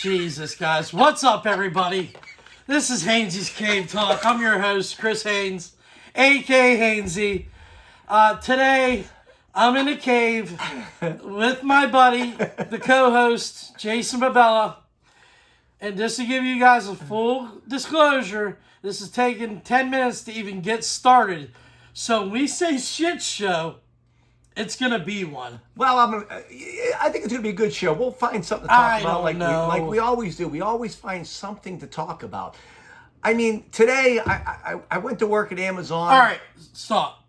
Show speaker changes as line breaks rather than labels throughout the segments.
Jesus, guys. What's up, everybody? This is Hainsey's Cave Talk. I'm your host, Chris Haynes, a.k.a. Hainsey. Today, I'm in a cave with my buddy, the co-host, Jason Babella. And just to give you guys a full disclosure, this is taking 10 minutes to even get started. So when we say shit show, it's going to be one.
Well, I think it's going to be a good show. We'll find something to talk about like we always do. We always find something to talk about. I mean, today I went to work at Amazon.
All right, stop.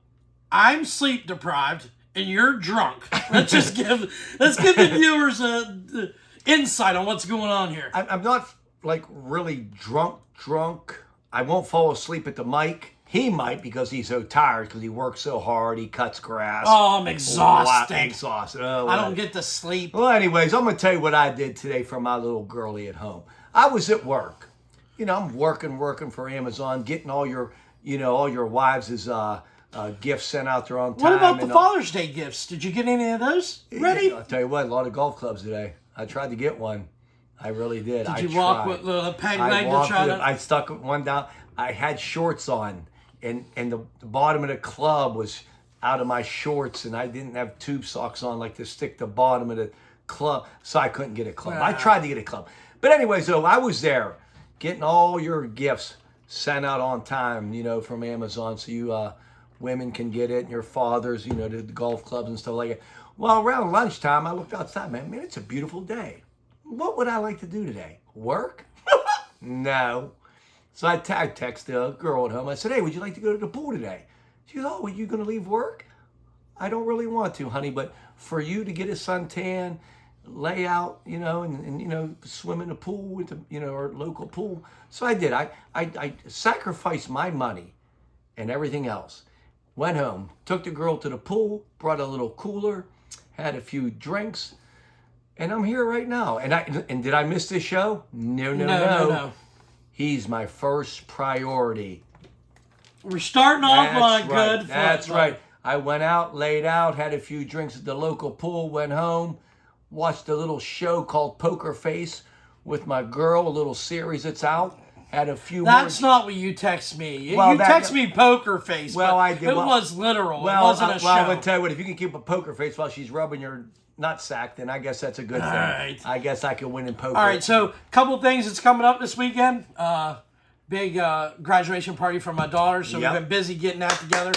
I'm sleep deprived and you're drunk. Let's give the viewers a insight on what's going on here.
I'm not like really drunk. I won't fall asleep at the mic. He might because he's so tired because he works so hard. He cuts grass.
Oh, I'm exhausted.
I
don't get to sleep.
Well, anyways, I'm going to tell you what I did today for my little girlie at home. I was at work. You know, I'm working for Amazon, getting all your wives' gifts sent out there on time.
What about the Father's Day gifts? Did you get any of those ready?
I'll tell you what, a lot of golf clubs today. I tried to get one. I really did.
Did you walk with the peg leg to try to...
I stuck one down. I had shorts on. And the bottom of the club was out of my shorts, and I didn't have tube socks on like to stick the bottom of the club, so I couldn't get a club. I tried to get a club. But anyway, so I was there getting all your gifts sent out on time, from Amazon, so you women can get it, and your fathers, the golf clubs and stuff like that. Well, around lunchtime, I looked outside, man, it's a beautiful day. What would I like to do today? Work? No. So I texted a girl at home. I said, hey, would you like to go to the pool today? She goes, oh, are you going to leave work? I don't really want to, honey, but for you to get a suntan, lay out, and swim in the pool with the, our local pool. So I did. I sacrificed my money and everything else. Went home, took the girl to the pool, brought a little cooler, had a few drinks, and I'm here right now. And did I miss this show? No. He's my first priority.
We're starting off on a good foot.
That's right. I went out, laid out, had a few drinks at the local pool, went home, watched a little show called Poker Face with my girl, a little series that's out. Had a few
That's not what you text me. You text me Poker Face. Well, I did. It was literal. It wasn't a show.
I'm going to tell you what, if you can keep a poker face while she's rubbing your nutsack, then I guess that's a good thing.
Right.
I guess I can win in poker.
All right, so a couple things that's coming up this weekend. Big graduation party for my daughter, so we've been busy getting that together.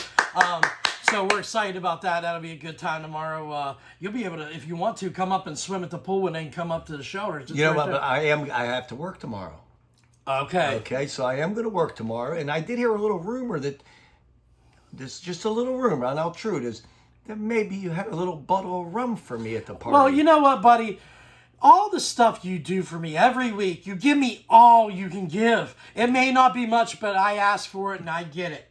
So we're excited about that. That'll be a good time tomorrow. You'll be able to, if you want to, come up and swim at the pool and then come up to the shelter.
But I have to work tomorrow.
Okay,
so I am going to work tomorrow, and I did hear a little rumor that there's just a little rumor, and how true it is, that maybe you had a little bottle of rum for me at the party.
Well, you know what, buddy? All the stuff you do for me every week, you give me all you can give. It may not be much, but I ask for it and I get it.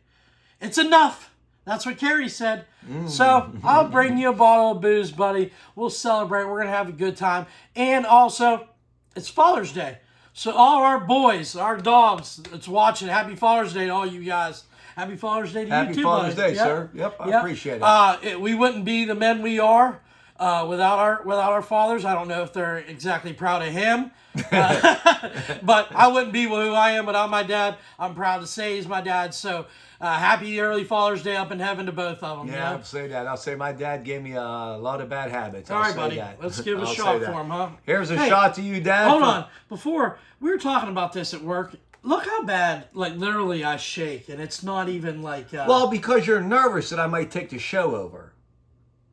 It's enough. That's what Carrie said. So I'll bring you a bottle of booze, buddy. We'll celebrate. We're going to have a good time. And also, it's Father's Day. So all our boys, our dogs that's watching, happy Father's Day to all you guys. Happy Father's Day to you too,
Happy Father's Day, sir. Yep, I appreciate it.
We wouldn't be the men we are without our fathers. I don't know if they're exactly proud of him, but I wouldn't be who I am without my dad. I'm proud to say he's my dad. So happy early Father's Day up in heaven to both of them.
Yeah, I'll say that. I'll say my dad gave me a lot of bad habits.
All right, buddy. Let's give a shot for him, huh?
Here's a shot to you, Dad.
Hold on. Before, we were talking about this at work. Look how bad, like, literally I shake, and it's not even like...
Well, because you're nervous that I might take the show over.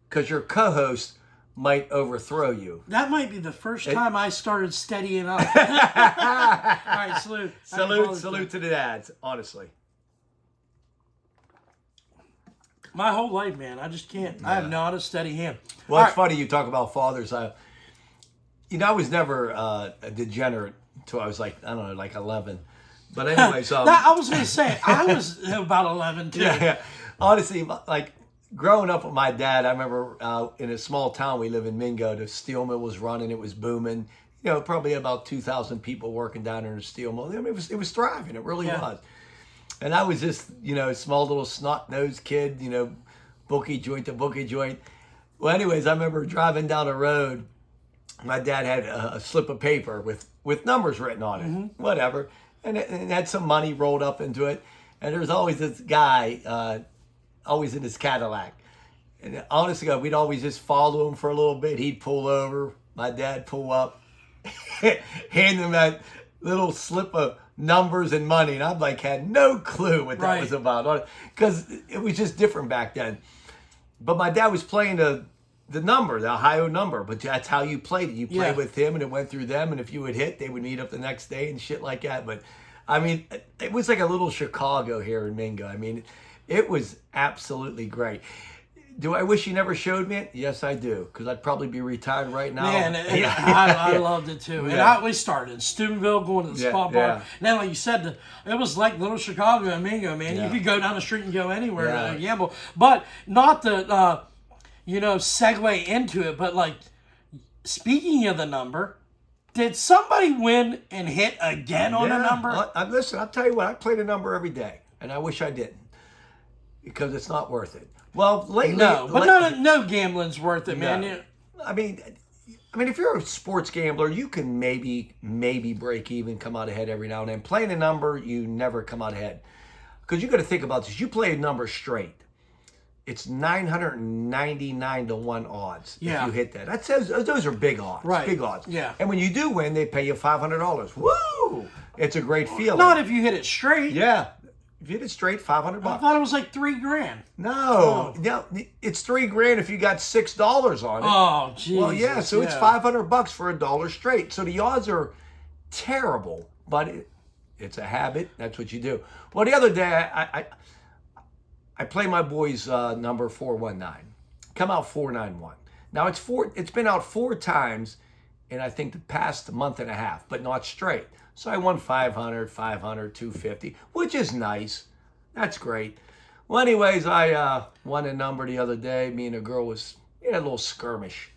Because your co-host might overthrow you.
That might be the first time I started steadying up. All right, salute.
Salute to the dads, honestly.
My whole life, man, I just can't. Yeah. I have not a steady hand.
Well, it's funny you talk about fathers. I was never a degenerate until I was like 11. But anyways,
I was going to say, I was about 11 too.
Yeah. Honestly, like growing up with my dad, I remember in a small town we live in, Mingo, the steel mill was running, it was booming. Probably about 2,000 people working down in the steel mill. I mean, it was thriving. It really was. And I was just, small little snot-nosed kid, bookie joint to bookie joint. Well, anyways, I remember driving down the road. My dad had a slip of paper with with numbers written on it. Whatever. And it had some money rolled up into it. And there was always this guy, always in his Cadillac. And honestly, God, we'd always just follow him for a little bit. He'd pull over. My dad pull up, hand him that little slip of numbers and money. And I'm like, had no clue what that was about. Because it was just different back then. But my dad was playing the number, the Ohio number. But that's how you played it. You played with him, and it went through them. And if you would hit, they would meet up the next day and shit like that. But, I mean, it was like a little Chicago here in Mingo. I mean, it was absolutely great. Do I wish you never showed me it? Yes, I do, because I'd probably be retired right now.
Man, I loved it too. And we started in Steubenville, going to the spot bar. And then, like you said, it was like little Chicago and Mingo, man. You could go down the street and go anywhere to gamble. But not to, segue into it, but like, speaking of the number, did somebody win and hit again on a number?
Listen, I'll tell you what, I play the number every day, and I wish I didn't, because it's not worth it. Well, lately...
No gambling's worth it, man.
No. I mean, if you're a sports gambler, you can maybe break even, come out ahead every now and then. Playing a number, you never come out ahead. Because you got to think about this. You play a number straight. It's 999 to 1 odds if you hit that. That says those are big odds.
Right.
Big odds.
Yeah.
And when you do win, they pay you $500. Woo! It's a great feeling.
Not if you hit it straight.
Yeah. If you hit it straight, $500.
I thought it was like $3,000.
No, it's $3,000 if you got $6 on it.
Oh, geez.
Well, yeah, so it's $500 for $1 straight. So the odds are terrible, but it's a habit. That's what you do. Well, the other day I play my boys number 419. Come out 491. Now it's been out 4 times in I think the past month and a half, but not straight. So I won 500, 250, which is nice. That's great. Well, anyways, I won a number the other day. Me and a girl had a little skirmish.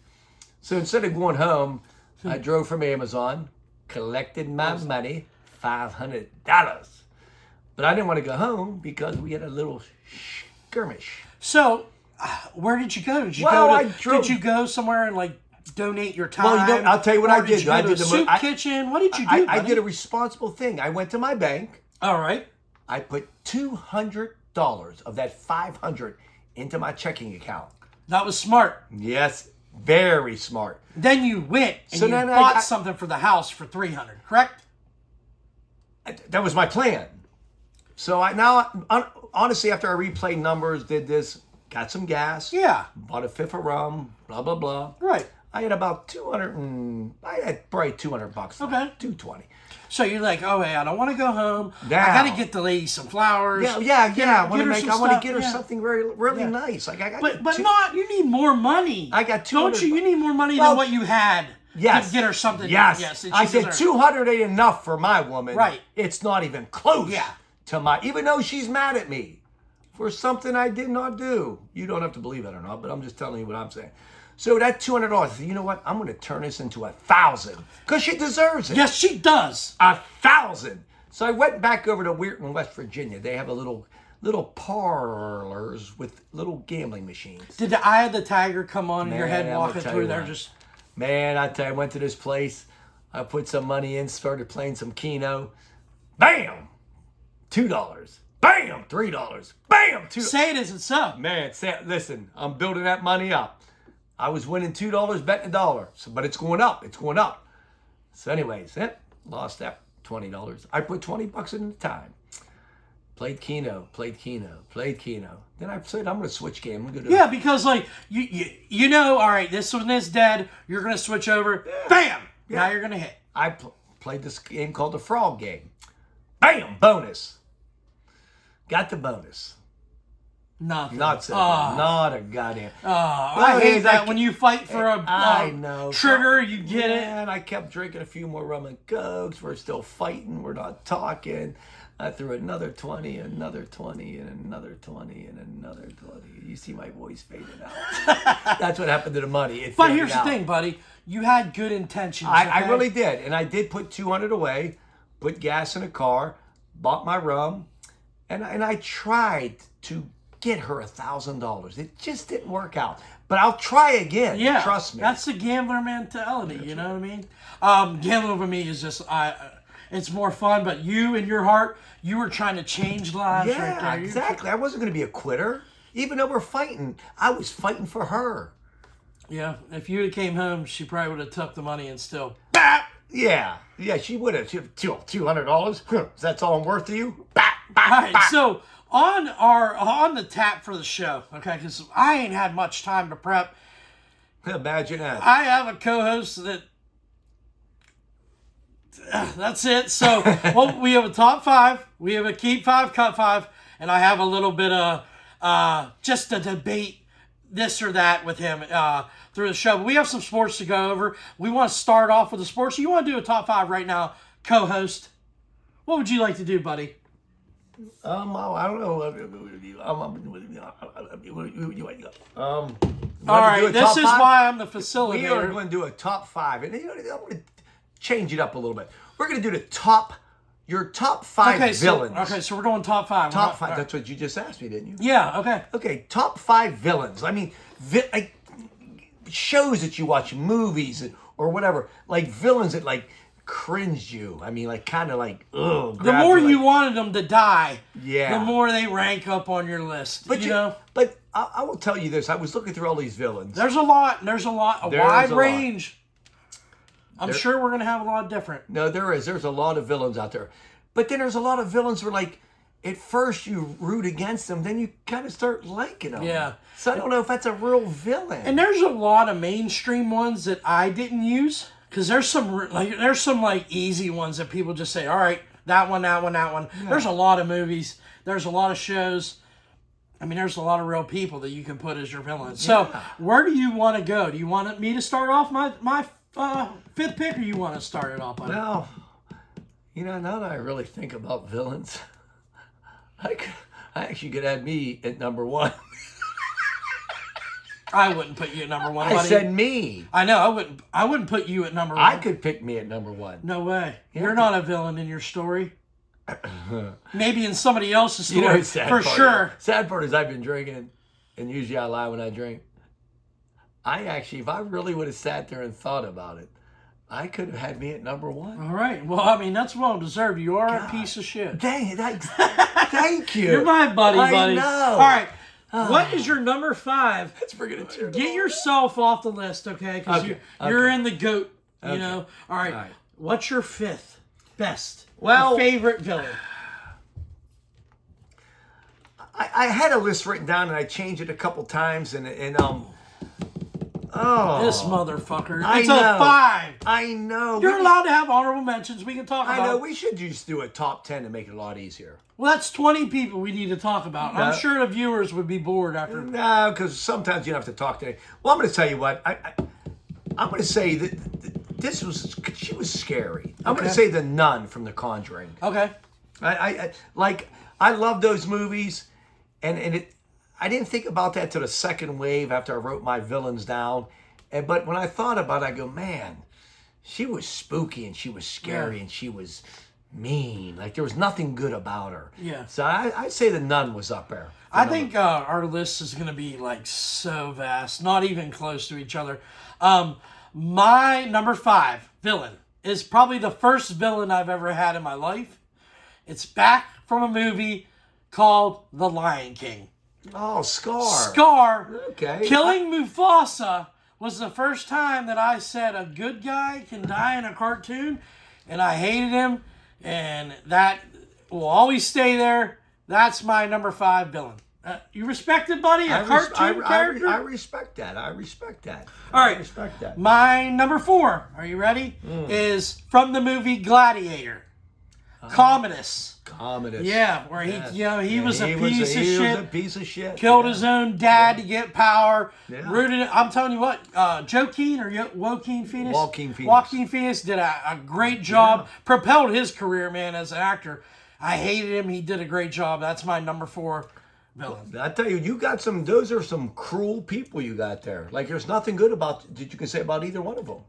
So instead of going home, I drove from Amazon, collected my money, $500. But I didn't want to go home because we had a little skirmish.
So, where did you go? Did you go somewhere and like donate your time?
Well, I'll tell you what I did.
I did the soup kitchen. What did you do?
I did a responsible thing. I went to my bank.
All right.
I put $200 of that $500 into my checking account.
That was smart.
Yes, very smart.
Then you went and bought something for the house for $300. Correct?
That was my plan. So honestly, after I replayed numbers, did this, got some gas.
Yeah.
Bought a fifth of rum. Blah blah blah.
Right.
I had about I had probably $200.
Okay.
$220.
So you're like, oh, hey, I don't want to go home.
Now,
I got to get the lady some flowers.
Yeah. I want to get her something really nice. Like
you need more money.
I got $200.
Don't you? You need more money than what you had.
Yes.
To get her something.
Yes. I said $200 ain't enough for my woman.
Right.
It's not even close.
Yeah.
To my, even though she's mad at me for something I did not do. You don't have to believe it or not, but I'm just telling you what I'm saying. So that $200, I said, you know what? I'm going to turn this into $1,000 because she deserves it.
Yes, she does.
$1,000. So I went back over to Weirton, West Virginia. They have a little parlors with little gambling machines.
Did the Eye of the Tiger come on in your head walking through there?
Man, I tell you, I went to this place. I put some money in, started playing some Keno. Bam! $2. Bam! $3. Bam! $2.
Say it isn't so.
Man, listen, I'm building that money up. I was winning $2, betting $1. But it's going up. It's going up. So anyways, lost that $20. I put $20 in the time. Played Keno. Then I said, I'm going to switch game.
Because like, you know, all right, this one is dead. You're going to switch over. Yeah. Bam! Yeah. Now you're going to hit.
I played this game called the Frog Game. Bam! Bonus. Got the bonus.
Nothing.
Not a goddamn.
I hate that when you fight for a trigger, you get it.
And I kept drinking a few more rum and cokes. We're still fighting. We're not talking. I threw another 20, another 20, and another 20, and another 20. You see my voice fading out. That's what happened to the money.
But here's the thing, buddy. You had good intentions.
I really did. And I did put $200 away, put gas in a car, bought my rum, and I tried to get her $1,000. It just didn't work out. But I'll try again.
Yeah,
Trust me.
That's the gambler mentality. You know what I mean? Gambling with me is just it's more fun. But you, in your heart, you were trying to change lives.
Yeah,
right there.
exactly. I wasn't going to be a quitter. Even though we're fighting, I was fighting for her.
Yeah, if you had came home, she probably would have took the money and still.
Bah! Yeah, she would have. She $200. That's all I'm worth to you. Bah! Bah!
All right,
bah.
so on the tap for the show, okay, because I ain't had much time to prep.
Imagine that.
I have a co-host that. That's it. So, well, we have a top 5, we have a keep 5, cut 5, and I have a little bit of just a debate, this or that with him through the show. But we have some sports to go over. We want to start off with the sports. You want to do a top 5 right now, co-host? What would you like to do, buddy?
I don't know.
All right, this is why I'm the facilitator.
We are going to do a top 5, and I'm going to change it up a little bit. We're going to do your top 5 villains.
So we're going top 5.
Top 5. That's what you just asked me, didn't you?
Yeah. Okay.
Okay. Top 5 villains. I mean, like shows that you watch, movies or whatever, like villains that like cringed you. I mean, like kind of like ugh.
The more you wanted them to die,
yeah,
the more they rank up on your list. But you know.
But I will tell you this: I was looking through all these villains.
There's a lot. There's a wide range. I'm sure we're gonna have a lot different.
No, there is. There's a lot of villains out there, but then there's a lot of villains where like at first you root against them, then you kind of start liking them.
Yeah.
So I don't know if that's a real villain.
And there's a lot of mainstream ones that I didn't use because there's some easy ones that people just say, all right, that one. Yeah. There's a lot of movies. There's a lot of shows. I mean, there's a lot of real people that you can put as your villains. Yeah. So where do you want to go? Do you want me to start off my 5th pick, or you want to start it off?
Well, now that I really think about villains, I actually could add me at number 1.
I wouldn't put you at number 1, buddy.
I said me.
I know. I wouldn't put you at number 1.
I could pick me at number 1.
No way. Yeah. You're not a villain in your story. Maybe in somebody else's story, for sure.
Sad part is I've been drinking, and usually I lie when I drink. I actually, if I really would have sat there and thought about it, I could have had me at number 1.
All right. Well, I mean, that's well deserved. You are a piece of shit.
Dang it. Thank you.
You're my buddy.
I know.
All right. What is your number 5?
That's freaking cheer.
Get yourself off the list, okay? Because you're in the GOAT, you know? All right. What's your 5th best favorite villain?
I had a list written down, and I changed it a couple times, and
this motherfucker. It's
a
5.
I know.
You're allowed to have honorable mentions. We can talk about it.
I know. We should just do a top 10 to make it a lot easier.
Well, that's 20 people we need to talk about. I'm sure the viewers would be bored after.
No, because sometimes you don't have to talk to them. Well, I'm going to tell you what. I'm going to say that she was scary. I'm going to say the nun from The Conjuring.
Okay.
I love those movies, and I didn't think about that till the second wave after I wrote my villains down. But when I thought about it, I go, man, she was spooky and she was scary and she was mean. Like there was nothing good about her.
Yeah.
So I'd say the nun was up there.
I think our list is going to be like so vast, not even close to each other. My number 5 villain is probably the first villain I've ever had in my life. It's back from a movie called The Lion King.
Oh, Scar.
Scar.
Okay.
Killing Mufasa was the first time that I said a good guy can die in a cartoon, and I hated him, and that will always stay there. That's my number 5 villain. You respect it, buddy? A cartoon character?
I respect that. All
right.
I respect that.
My number 4, are you ready? Is from the movie Gladiator. Commodus. Yeah, where he was a piece of shit. Killed his own dad to get power. Yeah. Rooted it. I'm telling you what, Joaquin Phoenix did a great job. Propelled his career, man, as an actor. I hated him. He did a great job. That's my number 4 villain.
I tell you, those are some cruel people you got there. Like there's nothing good that you can say about either one of them.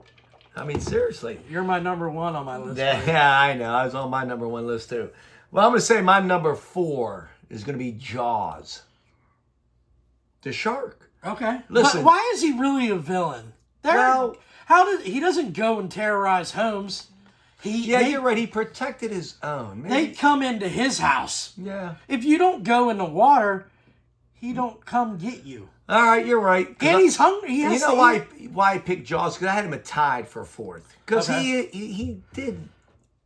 I mean, seriously.
You're my number 1 on my list.
Yeah, I know. I was on my number 1 list too. Well, I'm going to say my number 4 is going to be Jaws. The shark.
Okay.
Listen.
But why is he really a villain?
Well,
He doesn't go and terrorize homes.
You're right. He protected his own.
They come into his house.
Yeah.
If you don't go in the water, he don't come get you.
All right, you're right.
And he's hungry.
You know why I picked Jaws? Because I had him tied for fourth. Because he did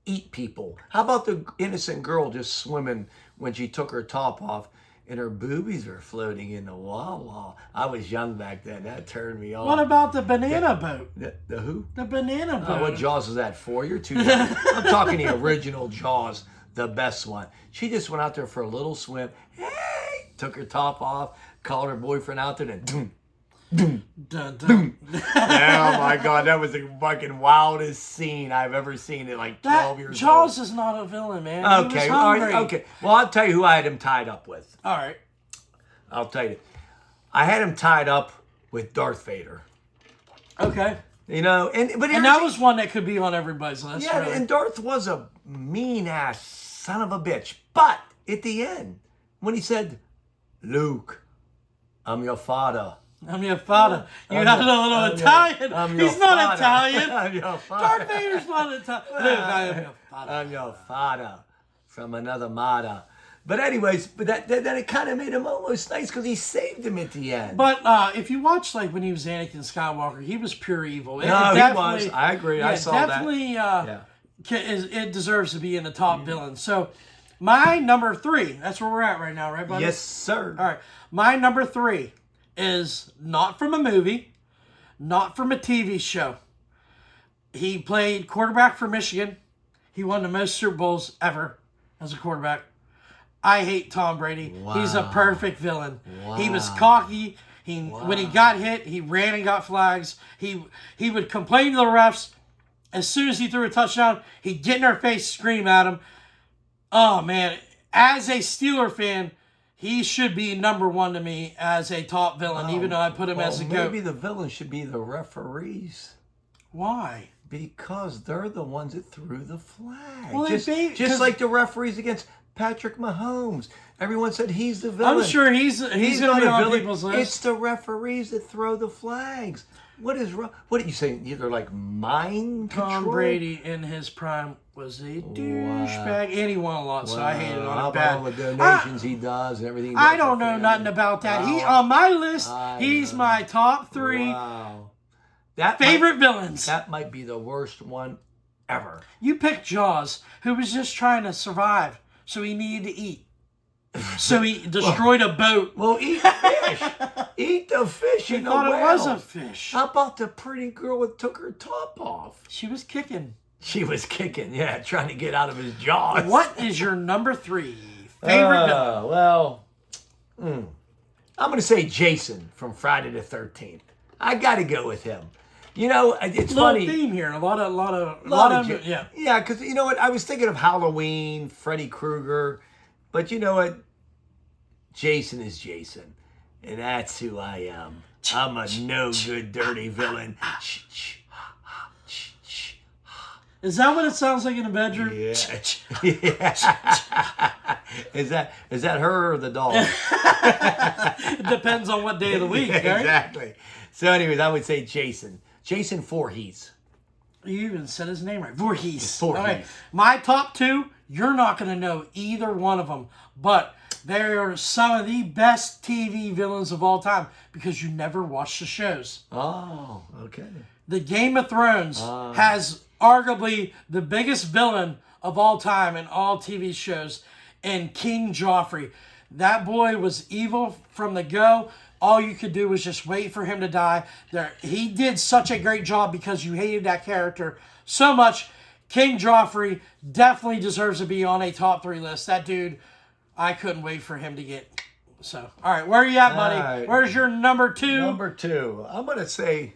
eat people. How about the innocent girl just swimming when she took her top off and her boobies were floating in the wall? I was young back then. That turned me on.
What about the banana boat?
The who?
The banana boat.
What Jaws was that for? You're too young. I'm talking the original Jaws, the best one. She just went out there for a little swim. Hey! Took her top off, called her boyfriend out there, and doom.
Dun, dun.
Oh my God, that was the fucking wildest scene I've ever seen at like 12 years old.
Jaws is not a villain, man.
Okay,
He was
all
hungry.
right, okay. Well, I'll tell you who I had him tied up with.
All right.
I'll tell you. I had him tied up with Darth Vader.
Okay.
You know, and
that was one that could be on everybody's list.
Yeah,
really.
and Darth was a mean ass son of a bitch. But at the end, when he said, "Luke, I'm your father."
I'm your father. You got a little Italian. He's not
father.
Italian.
I'm your father.
Darth Vader's not Italian. Luke, I am your father.
I'm your father from another mother. But anyways, that it kind of made him almost nice because he saved him at the end.
But if you watch like when he was Anakin Skywalker, he was pure evil.
No, he was. I agree. I saw
definitely,
that.
it deserves to be in the top villain. So my number 3. That's where we're at right now, right, buddy?
Yes, sir.
All right. My number 3 is not from a movie, not from a TV show. He played quarterback for Michigan. He won the most Super Bowls ever as a quarterback. I hate Tom Brady.
Wow.
He's a perfect villain.
Wow.
He was cocky. When he got hit, he ran and got flags. He would complain to the refs. As soon as he threw a touchdown, he'd get in their face, scream at him. Oh, man. As a Steeler fan, he should be number 1 to me as a top villain, even though I put him as a GOAT.
Maybe the villain should be the referees.
Why?
Because they're the ones that threw the flag.
Well,
just like the referees against Patrick Mahomes. Everyone said he's the villain.
I'm sure he's going to be on people's list.
It's the referees that throw the flags. What is wrong? What are you saying? They're like mind control?
Tom Brady in his prime was a douchebag, and he won a lot, so I hated on him bad.
All the donations he does and everything.
I don't know nothing about that. He on my list. He's my top 3 favorite villains.
That might be the worst one ever.
You picked Jaws, who was just trying to survive, so he needed to eat. So he destroyed a boat.
Well, eat fish. Eat the fish in the well.
Thought it was a fish.
How about the pretty girl that took her top off?
She was kicking.
She was kicking, yeah, trying to get out of his jaws.
What is your number 3 favorite villain?
Well, I'm going to say Jason from Friday the 13th. I got to go with him. You know, it's funny.
Theme here, a lot of yeah.
Yeah, because you know what? I was thinking of Halloween, Freddy Krueger, but you know what? Jason is Jason, and that's who I am. I'm a no good, dirty villain.
Is that what it sounds like in a bedroom?
Yeah. Is that her or the dog?
It depends on what day of the week, right?
Exactly. So anyways, I would say Jason. Jason Voorhees.
You even said his name right. Voorhees.
Voorhees.
All right. My top 2, you're not going to know either one of them, but they are some of the best TV villains of all time because you never watched the shows.
Oh, okay.
The Game of Thrones has arguably the biggest villain of all time in all TV shows, and King Joffrey. That boy was evil from the go. All you could do was just wait for him to die. He did such a great job because you hated that character so much. King Joffrey definitely deserves to be on a top 3 list. That dude, I couldn't wait for him to get. So, all right, where are you at, buddy?
Right.
Where's your number 2?
Number 2. I'm going to say,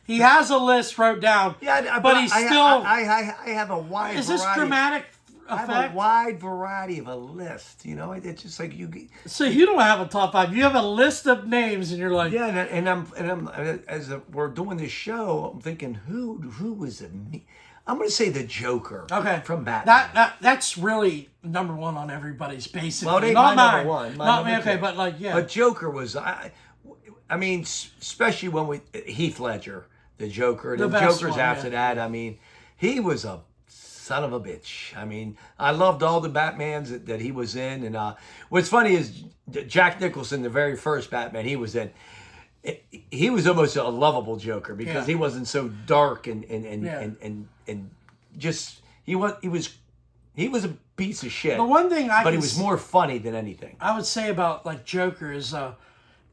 He has a list wrote down.
Yeah,
but he's still.
I have a wide variety.
Is this dramatic effect?
I have a wide variety of a list. You know, it's just like you.
So you don't have a top 5. You have a list of names, and you're like,
yeah, and I'm as we're doing this show, I'm thinking who was it? I'm going to say the Joker.
Okay.
From Batman.
That's really number one on everybody's basically.
Well, it ain't
not
my
mine.
number one. My
Not
number
me. Okay,
two.
but like yeah.
But Joker was, I mean, especially when Heath Ledger, the Joker,
The
the
best
Jokers
one,
after
yeah.
that. I mean, he was a son of a bitch. I mean, I loved all the Batmans that he was in. And what's funny is Jack Nicholson, the very first Batman he was in, he was almost a lovable Joker because he wasn't so dark and just he was a piece of shit.
The one thing
but he was more funny than anything.
I would say about like Joker is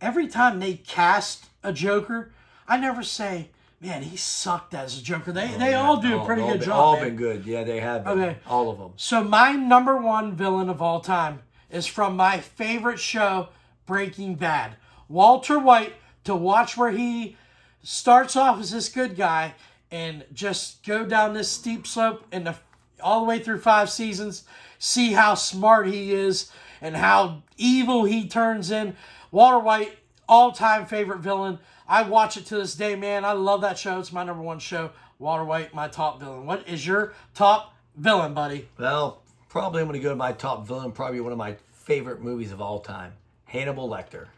every time they cast a Joker, I never say, man, he sucked as a Joker. They all do a pretty good job.
All
man.
been good. Yeah, they have been.
Okay.
All of them.
So my number one villain of all time is from my favorite show, Breaking Bad. Walter White, to watch where he starts off as this good guy and just go down this steep slope and all the way through 5 seasons, see how smart he is and how evil he turns in. Walter White, all-time favorite villain. I watch it to this day, man. I love that show. It's my number one show. Walter White, my top villain. What is your top villain, buddy?
Well, probably I'm going to go to my top villain, probably one of my favorite movies of all time, Hannibal Lecter.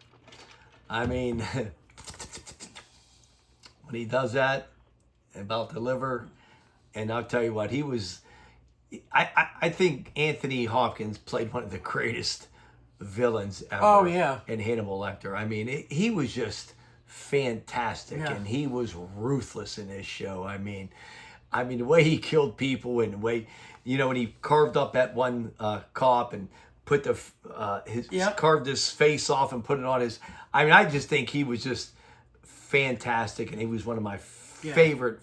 I mean, when he does that about the liver, and I'll tell you what, he was, I think Anthony Hopkins played one of the greatest villains ever.
Oh, yeah.
In Hannibal Lecter. I mean, he was just fantastic, and he was ruthless in his show. I mean, the way he killed people and the way, when he carved up that one cop and put carved his face off and put it on his. I mean, I just think he was just fantastic, and he was one of my favorite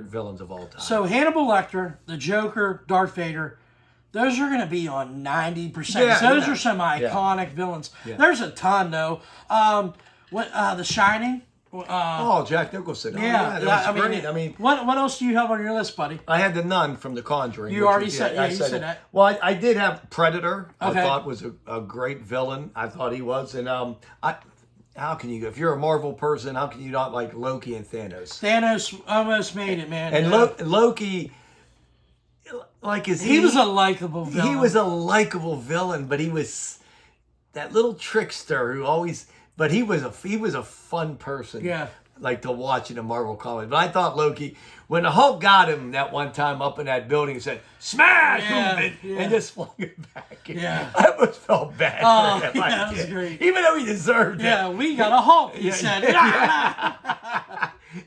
villains of all time.
So Hannibal Lecter, the Joker, Darth Vader, those are going to be on 90%. Those are some iconic villains. Yeah. There's a ton though. The Shining.
Jack Nicholson.
Yeah,
that was great. I mean,
what else do you have on your list, buddy?
I had the Nun from The Conjuring.
You already said, you said that.
Well, I did have Predator. Okay. I thought was a great villain. I thought he was, and how can you go if you're a Marvel person? How can you not like Loki and Thanos?
Thanos almost made it, man.
And Loki,
he was a likable villain.
He was a likable villain, but he was that little trickster who always. But he was a fun person.
Yeah.
Like to watch in a Marvel comic. But I thought Loki, when the Hulk got him that one time up in that building and said, "Smash!" and just flung it back.
Yeah.
I almost felt bad for him.
That was great.
Even though he deserved it.
Yeah, we got a Hulk, he said.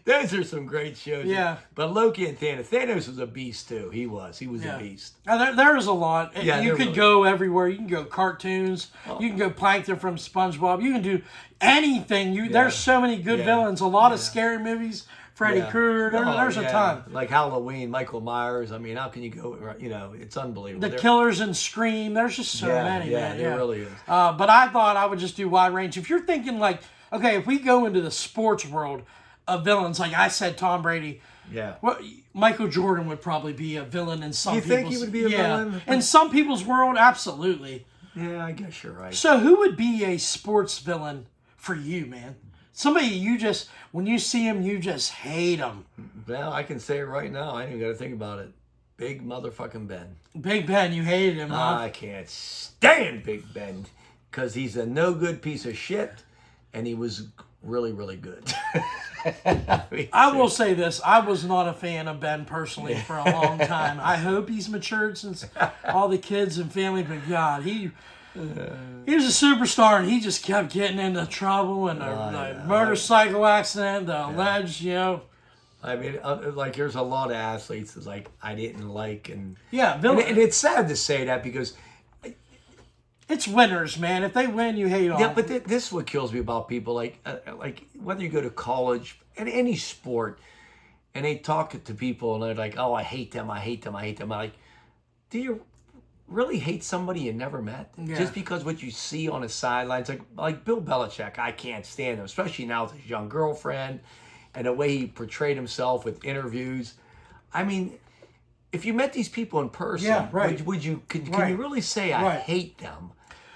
Those are some great shows.
Yeah.
But Loki and Thanos was a beast too. He was a beast.
There was a lot.
Yeah,
you could go everywhere. You can go cartoons. You can go Plankton from SpongeBob. You can do anything. There's so many good villains. A lot of scary movies. Freddy Krueger. There's a ton.
Like Halloween, Michael Myers. I mean, how can you go? It's unbelievable.
The Killers in Scream. There's just so many.
Yeah, there really is.
But I thought I would just do wide range. If you're thinking like, okay, if we go into the sports world of villains, like I said, Tom Brady.
Yeah.
Well, Michael Jordan would probably be a villain in some people's...
You think he would be a villain?
In some people's world, absolutely.
Yeah, I guess you're right.
So who would be a sports villain for you, man? Somebody you just, when you see him, you just hate him.
Well, I can say it right now. I ain't even got to think about it. Big motherfucking Ben.
Big Ben, you hated him, huh?
I can't stand Big Ben because he's a no good piece of shit, and he was really, really good.
I will say this. I was not a fan of Ben personally for a long time. I hope he's matured since all the kids and family, but God, he was a superstar, and he just kept getting into trouble and a motorcycle accident, the alleged,
I mean, like, there's a lot of athletes that, like, I didn't like, and
and
it's sad to say that because
it's winners, man. If they win, you hate on them.
Yeah, but this is what kills me about people, like whether you go to college and any sport, and they talk to people and they're like, "Oh, I hate them, I hate them, I hate them." I'm like, do you really hate somebody you never met just because what you see on the sidelines? Like Bill Belichick, I can't stand him, especially now with his young girlfriend and the way he portrayed himself with interviews. I mean, if you met these people in person, would you can you really say I hate them?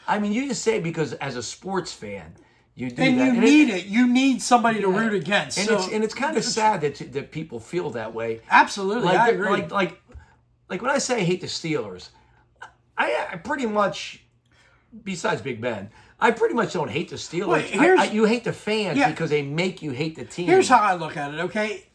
I mean, you just say it because as a sports fan, You do
And
that.
you need it. You need somebody to root against.
And
so,
it's kind of sad that people feel that way.
Absolutely, I agree.
Like when I say I hate the Steelers, I pretty much, besides Big Ben, I pretty much don't hate the Steelers.
Wait,
you hate the fans because they make you hate the team.
Here's how I look at it, okay?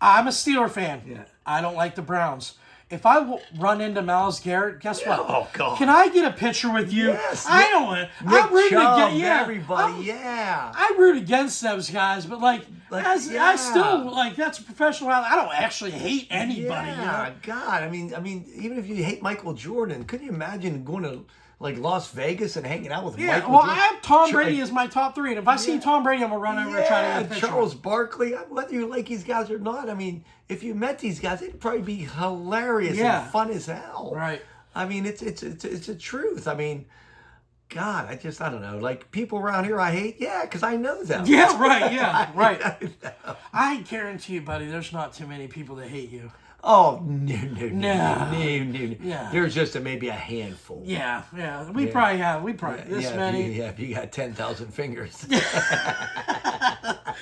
I'm a Steeler fan.
Yeah.
I don't like the Browns. If I run into Myles Garrett, guess what?
Oh, God.
Can I get a picture with you?
Yes.
I don't want to.
Nick
I'm rooting
Chubb,
against
everybody,
I root against those guys, but I still that's a professional. I don't actually hate anybody.
Yeah,
you know?
God. I mean, even if you hate Michael Jordan, couldn't you imagine going to like Las Vegas and hanging out with Michael Jordan?
I have Tom Brady as my top 3, and if I see Tom Brady, I'm gonna run over and try to get a picture.
Charles Barkley. Whether you like these guys or not, I mean, if you met these guys, it'd probably be hilarious and fun as hell.
Right.
I mean, it's the truth. I mean, God, I don't know. Like people around here, I hate. Yeah, because I know them.
Yeah, right. Yeah, right. I guarantee you, buddy, there's not too many people that hate you.
Oh, no.
Yeah.
There's just maybe a handful.
Yeah. We probably have. This many.
If you got 10,000 fingers.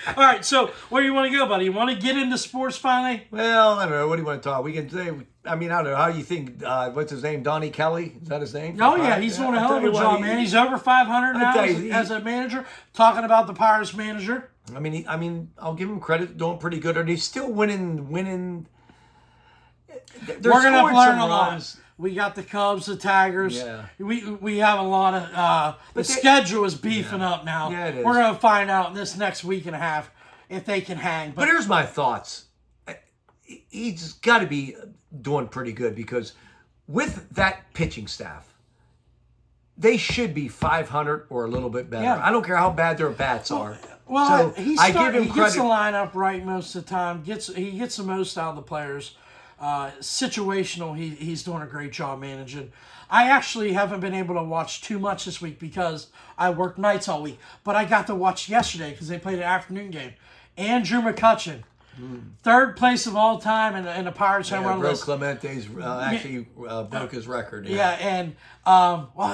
All right, so where do you want to go, buddy? You want to get into sports finally?
Well, I don't know. What do you want to talk? We can say. I mean, I don't know. How do you think? What's his name? Donnie Kelly? Is that his name?
Oh yeah, he's doing a hell of a job, man. He's over 500 now as a manager. Talking about the Pirates manager.
I mean, I'll give him credit. Doing pretty good, and he's still winning.
We're gonna learn a lot. We got the Cubs, the Tigers.
Yeah.
We have a lot of the schedule is beefing up now.
Yeah, it is.
We're gonna find out in this next week and a half if they can hang.
But here's my thoughts. He's got to be doing pretty good because with that pitching staff, they should be 500 or a little bit better.
Yeah.
I don't care how bad their bats are.
Well,
so
he gets the lineup right most of the time. He gets the most out of the players. Situational, he's doing a great job managing. I actually haven't been able to watch too much this week because I worked nights all week. But I got to watch yesterday because they played an afternoon game. Andrew McCutchen, third place of all time in the Pirates home run list.
Clemente's actually broke his record.
Yeah, and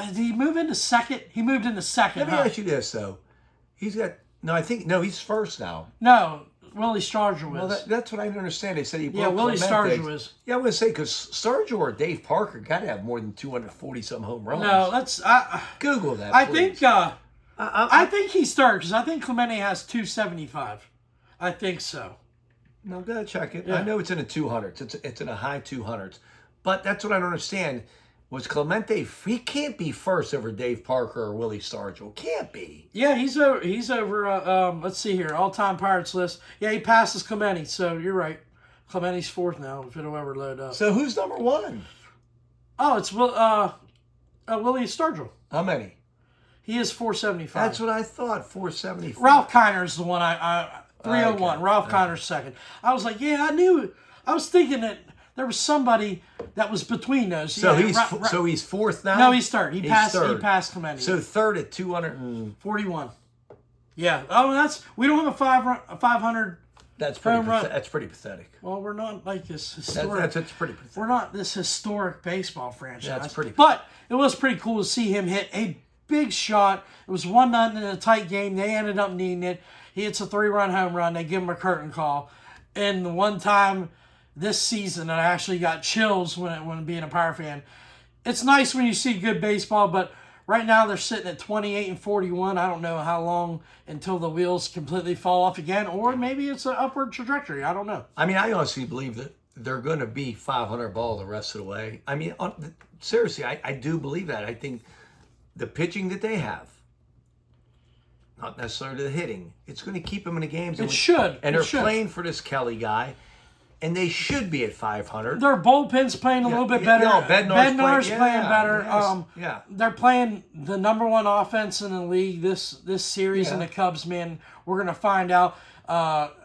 did he move into second? He moved into second.
Let me ask you this though. He's he's first now.
No. Willie Stargell was.
Well, that's what I didn't understand. They said he broke
Willie Stargell was.
Yeah, I was going to say, because Stargell or Dave Parker got to have more than 240-some home runs.
No, that's...
Google that,
please. I think he's third, because I think Clemente has 275. I think so.
No, go check it.
Yeah.
I know it's in the 200s. It's in the high 200s. But that's what I don't understand. Was Clemente? He can't be first over Dave Parker or Willie Stargell. Can't be.
Yeah, he's over. Let's see here, all-time Pirates list. Yeah, he passes Clemente. So you're right. Clemente's fourth now. If it'll ever load up.
So who's number one?
Oh, it's Willie Stargell.
How many?
He is 475.
That's what I thought. 475.
Ralph Kiner's the one. 301. Okay. Ralph Kiner's second. I was like, yeah, I knew. I was thinking that there was somebody that was between those.
So
yeah,
he's fourth now.
No, he's third. He passed Clemente.
So third at 241.
Yeah. Oh, we don't have a 500.
That's pretty pathetic.
Well, we're not like this historic.
That's pretty pathetic.
We're not this historic baseball franchise.
That's pretty.
But it was pretty cool to see him hit a big shot. It was 1-0 in a tight game. They ended up needing it. He hits a 3-run home run. They give him a curtain call. And the one time this season that I actually got chills when being a Pirate fan. It's nice when you see good baseball, but right now they're sitting at 28 and 41. I don't know how long until the wheels completely fall off again, or maybe it's an upward trajectory. I don't know.
I mean, I honestly believe that they're going to be 500 ball the rest of the way. I mean, seriously, I do believe that. I think the pitching that they have, not necessarily the hitting, it's going to keep them in the games.
It should.
And they're playing for this Kelly guy. And they should be at 500.
Their bullpen's playing a little bit better. Bednar's playing better.
Yes,
They're playing the number one offense in the league this series, and the Cubs, man, we're gonna find out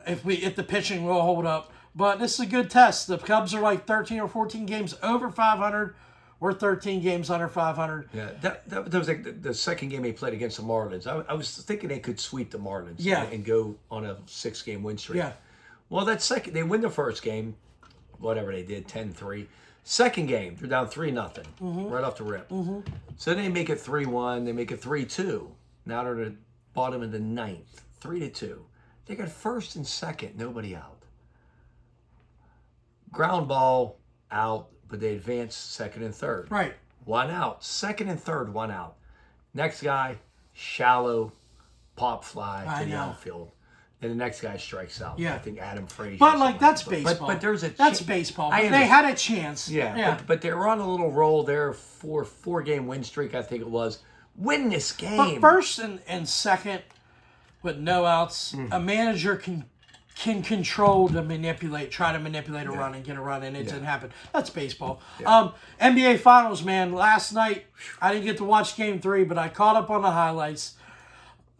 if the pitching will hold up. But this is a good test. The Cubs are like 13 or 14 games over 500. We're 13 games under 500.
Yeah, that was like the second game they played against the Marlins. I was thinking they could sweep the Marlins and go on a 6-game win streak.
Yeah.
Well, they win the first game, whatever they did, 10-3. Second game, they're down 3-0, right off the rip. Mm-hmm. So they make it 3-1, they make it 3-2. Now they're bottom of the ninth, 3-2. They got first and second, nobody out. Ground ball out, but they advanced second and third.
Right.
One out. Second and third, one out. Next guy, shallow pop fly to the outfield. And the next guy strikes out.
Yeah.
I think Adam Frazier.
But like that's baseball.
But there's
that's baseball. But they had a chance.
Yeah. But they were on a little roll there for 4-game win streak, I think it was. Win this game.
But first and second, with no outs, a manager can control to try to manipulate a run and get a run, and it didn't happen. That's baseball. Yeah. NBA Finals, man. Last night, I didn't get to watch Game 3, but I caught up on the highlights.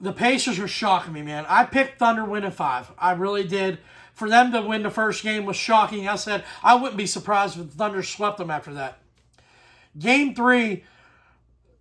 The Pacers were shocking me, man. I picked Thunder winning 5. I really did. For them to win the first game was shocking. I said I wouldn't be surprised if the Thunder swept them after that. Game 3,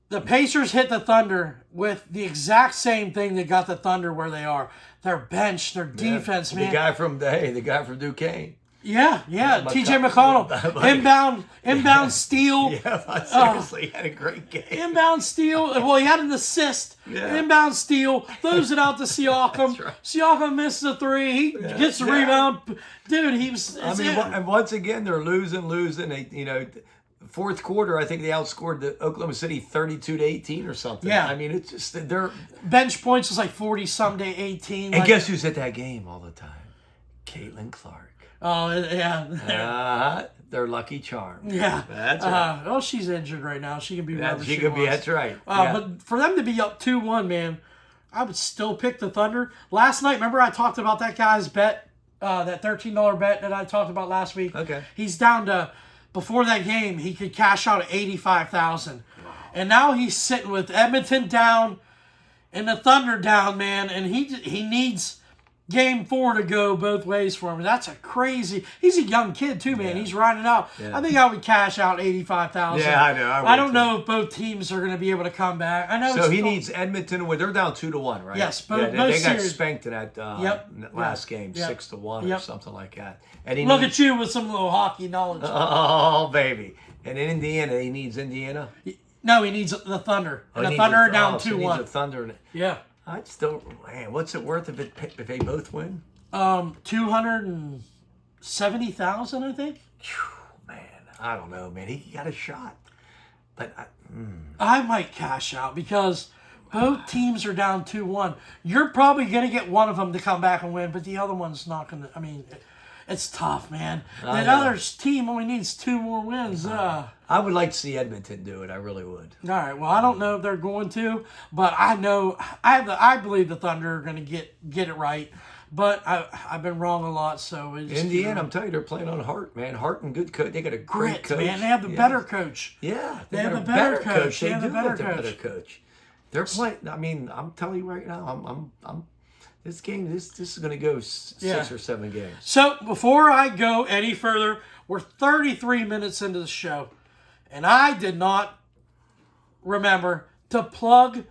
the Pacers hit the Thunder with the exact same thing that got the Thunder where they are. Their bench, their defense, man.
The guy from Duquesne.
Yeah, T.J. McConnell, inbound steal.
Yeah, seriously, he had a great game.
Inbound steal. Well, he had an assist. Yeah. Inbound steal. Throws it out to Siakam.
Right.
Siakam misses a 3. He gets the rebound. Dude, he was.
And once again, they're losing. They, fourth quarter, I think they outscored the Oklahoma City 32-18 or something.
Yeah.
I mean, it's just they're
bench points was like 40-some to 18.
And guess who's at that game all the time? Caitlin Clark.
Oh, yeah.
Their lucky charm.
Yeah.
That's right.
She's injured right now. She can be wherever she
could
wants.
That's right.
But for them to be up 2-1, man, I would still pick the Thunder. Last night, remember I talked about that guy's bet, that $13 bet that I talked about last week?
Okay.
He's down to, before that game, he could cash out at $85,000. And now he's sitting with Edmonton down and the Thunder down, man, and he needs Game 4 to go both ways for him. That's a crazy. He's a young kid too, man. Yeah. He's riding out. Yeah. I think I would cash out $85,000.
Yeah, I know.
I don't know if both teams are going to be able to come back. I know.
So he needs Edmonton. They're down 2-1, right?
Yes,
both. They got spanked in that last game, 6-1 or something like that. And
look at you with some little hockey knowledge.
Oh, baby! And in Indiana, he needs Indiana.
No, he needs the Thunder. And the Thunder are down 2-1.
So he needs the Thunder.
Yeah.
I'd still, man, what's it worth if they both win?
$270,000, I think.
Man, I don't know, man. He got a shot, but
I might cash out because both teams are down 2-1. You're probably gonna get one of them to come back and win, but the other one's not gonna. I mean, it's tough, man. That other team only needs 2 more wins.
I would like to see Edmonton do it. I really would.
All right. Well, I don't know if they're going to, but I know I believe the Thunder are going to get it right. But I've been wrong a lot. So
Indiana, I'm telling you, they're playing on Hart, man. Hart and good coach. They got a great coach,
man. They have the better coach.
Yeah,
they have the better coach. They have the better
coach. They're playing. I mean, I'm telling you right now, I'm. This game, this is going to go 6 or 7 games.
So before I go any further, we're 33 minutes into the show, and I did not remember to plug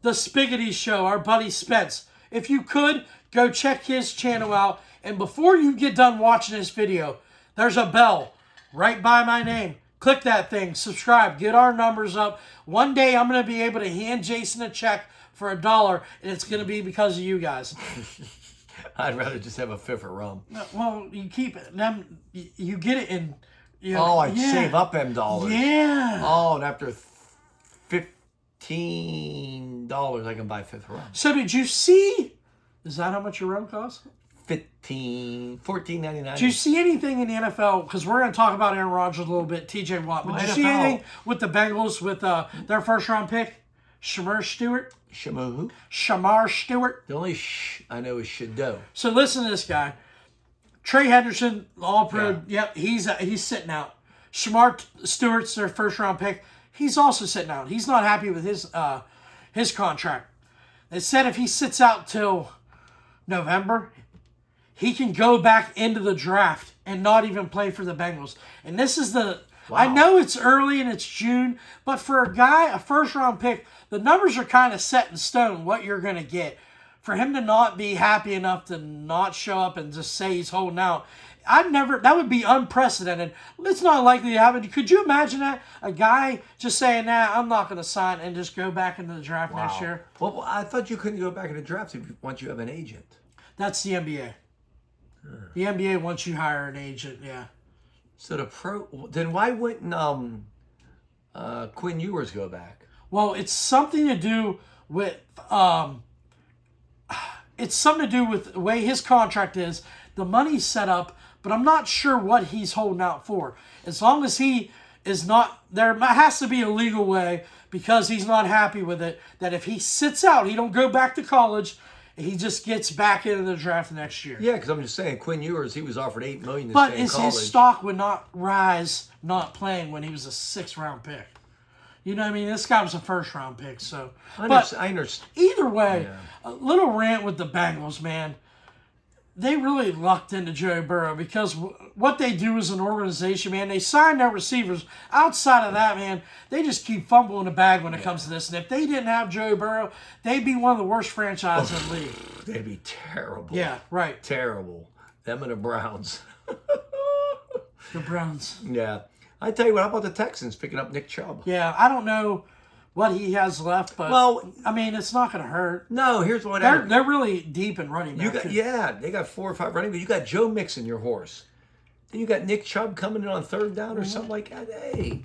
the Spiggity Show, our buddy Spence. If you could, go check his channel out, and before you get done watching this video, there's a bell right by my name. Click that thing, subscribe, get our numbers up. One day I'm going to be able to hand Jason a check for $1, and it's going to be because of you guys.
I'd rather just have a fifth of rum.
Well, you keep it. Them, you get it in.
I'd save up them dollars.
Yeah.
Oh, and after $15, I can buy a fifth of rum.
So did you see? Is that how much your rum costs?
$14.99.
Did you see anything in the NFL? Because we're going to talk about Aaron Rodgers a little bit, TJ Watt. But did you see anything with the Bengals with their first round pick, Shamar Stewart? Shamar Stewart.
The only I know is Shadow.
So listen to this guy. Trey Henderson, All-Pro. Yep, he's sitting out. Shamar Stewart's their first round pick. He's also sitting out. He's not happy with his contract. They said if he sits out till November, he can go back into the draft and not even play for the Bengals. And this is the... Wow. I know it's early and it's June, but for a first-round pick, the numbers are kind of set in stone what you're going to get for him to not be happy enough to not show up and just say he's holding out, that would be unprecedented. It's not likely to happen. Could you imagine that? A guy just saying, nah, I'm not going to sign and just go back into the draft next year?
Well, I thought you couldn't go back in the draft once you have an agent.
That's the NBA. The NBA, once you hire an agent, yeah.
So then why wouldn't Quinn Ewers go back?
Well, it's something to do with the way his contract is. The money's set up, but I'm not sure what he's holding out for. As long as he is not, there has to be a legal way, because he's not happy with it, that if he sits out, he don't go back to college, he just gets back into the draft next year.
Yeah, because I'm just saying, Quinn Ewers, he was offered $8 million to
but
stay in college.
His stock would not rise not playing when he was a 6th-round pick. You know what I mean? This guy was a 1st-round pick, so.
I understand.
Either way, a little rant with the Bengals, man. They really lucked into Joe Burrow, because what they do as an organization, man, they sign their receivers. Outside of that, man, they just keep fumbling the bag when it comes to this. And if they didn't have Joe Burrow, they'd be one of the worst franchises in the league.
They'd be terrible.
Yeah, right.
Terrible. Them and the Browns.
The Browns.
Yeah. I tell you what, how about the Texans picking up Nick Chubb?
Yeah, I don't know what he has left, but I mean, it's not going to hurt.
No, here's what
they're really deep in running back.
They got 4 or 5 running, but you got Joe Mixon, your horse. Then you got Nick Chubb coming in on 3rd down or something like that. Hey,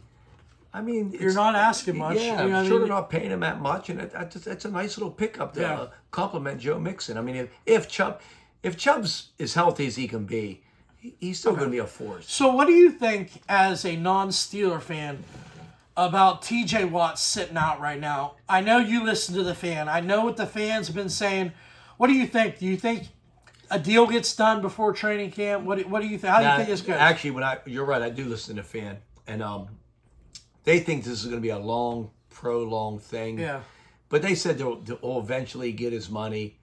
I mean,
you're not asking much.
Yeah, I'm sure they're not paying him that much, and it's a nice little pickup to compliment Joe Mixon. I mean, if Chubb's as healthy as he can be, he's still going to be a force.
So, what do you think, as a non-Steeler fan, about T.J. Watt sitting out right now? I know you listen to the fan. I know what the fans have been saying. What do you think? Do you think a deal gets done before training camp? What do you think? How do you think this goes?
Actually, you're right. I do listen to the fan, and they think this is going to be a long, prolonged thing.
Yeah.
But they said they'll eventually get his money.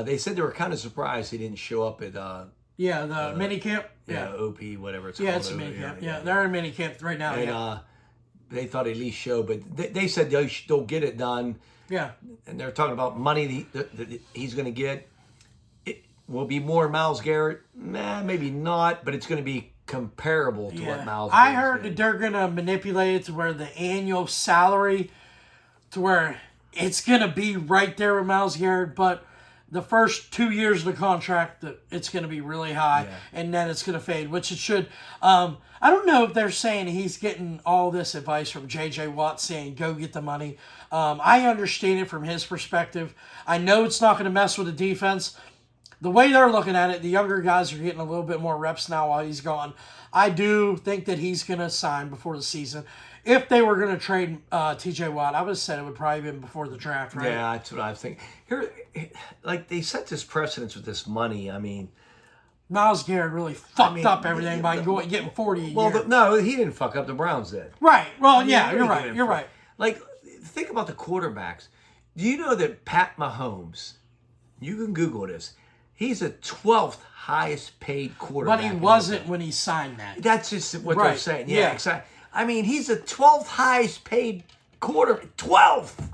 They said they were kind of surprised he didn't show up at
the mini camp.
Yeah, OP, whatever it's called.
Yeah, it's a mini camp. Yeah, they're in mini camp right now.
And they thought at least show, but they said they'll get it done.
Yeah.
And they're talking about money that he's going to get. It will be more Myles Garrett. Maybe not, but it's going to be comparable to what Myles Garrett
I heard that they're going to manipulate it to where the annual salary, to where it's going to be right there with Myles Garrett, but the first 2 years of the contract, it's going to be really high, and then it's going to fade, which it should. I don't know if they're saying he's getting all this advice from J.J. Watt saying, go get the money. I understand it from his perspective. I know it's not going to mess with the defense. The way they're looking at it, the younger guys are getting a little bit more reps now while he's gone. I do think that he's going to sign before the season. If they were going to trade T.J. Watt, I would have said it would probably have been before the draft, right?
Yeah, that's what I was thinking. Here, like, they set this precedence with this money. I mean,
Myles Garrett really fucked up everything by getting 40 a year.
Well, no, he didn't fuck up. The Browns did.
Right. Well, yeah, you're right. You're right.
Like, think about the quarterbacks. Do you know that Pat Mahomes, you can Google this, he's the 12th highest paid quarterback.
But he wasn't when he signed that.
That's just what they're saying. Yeah, exactly. I mean, he's the 12th highest paid quarterback. 12th.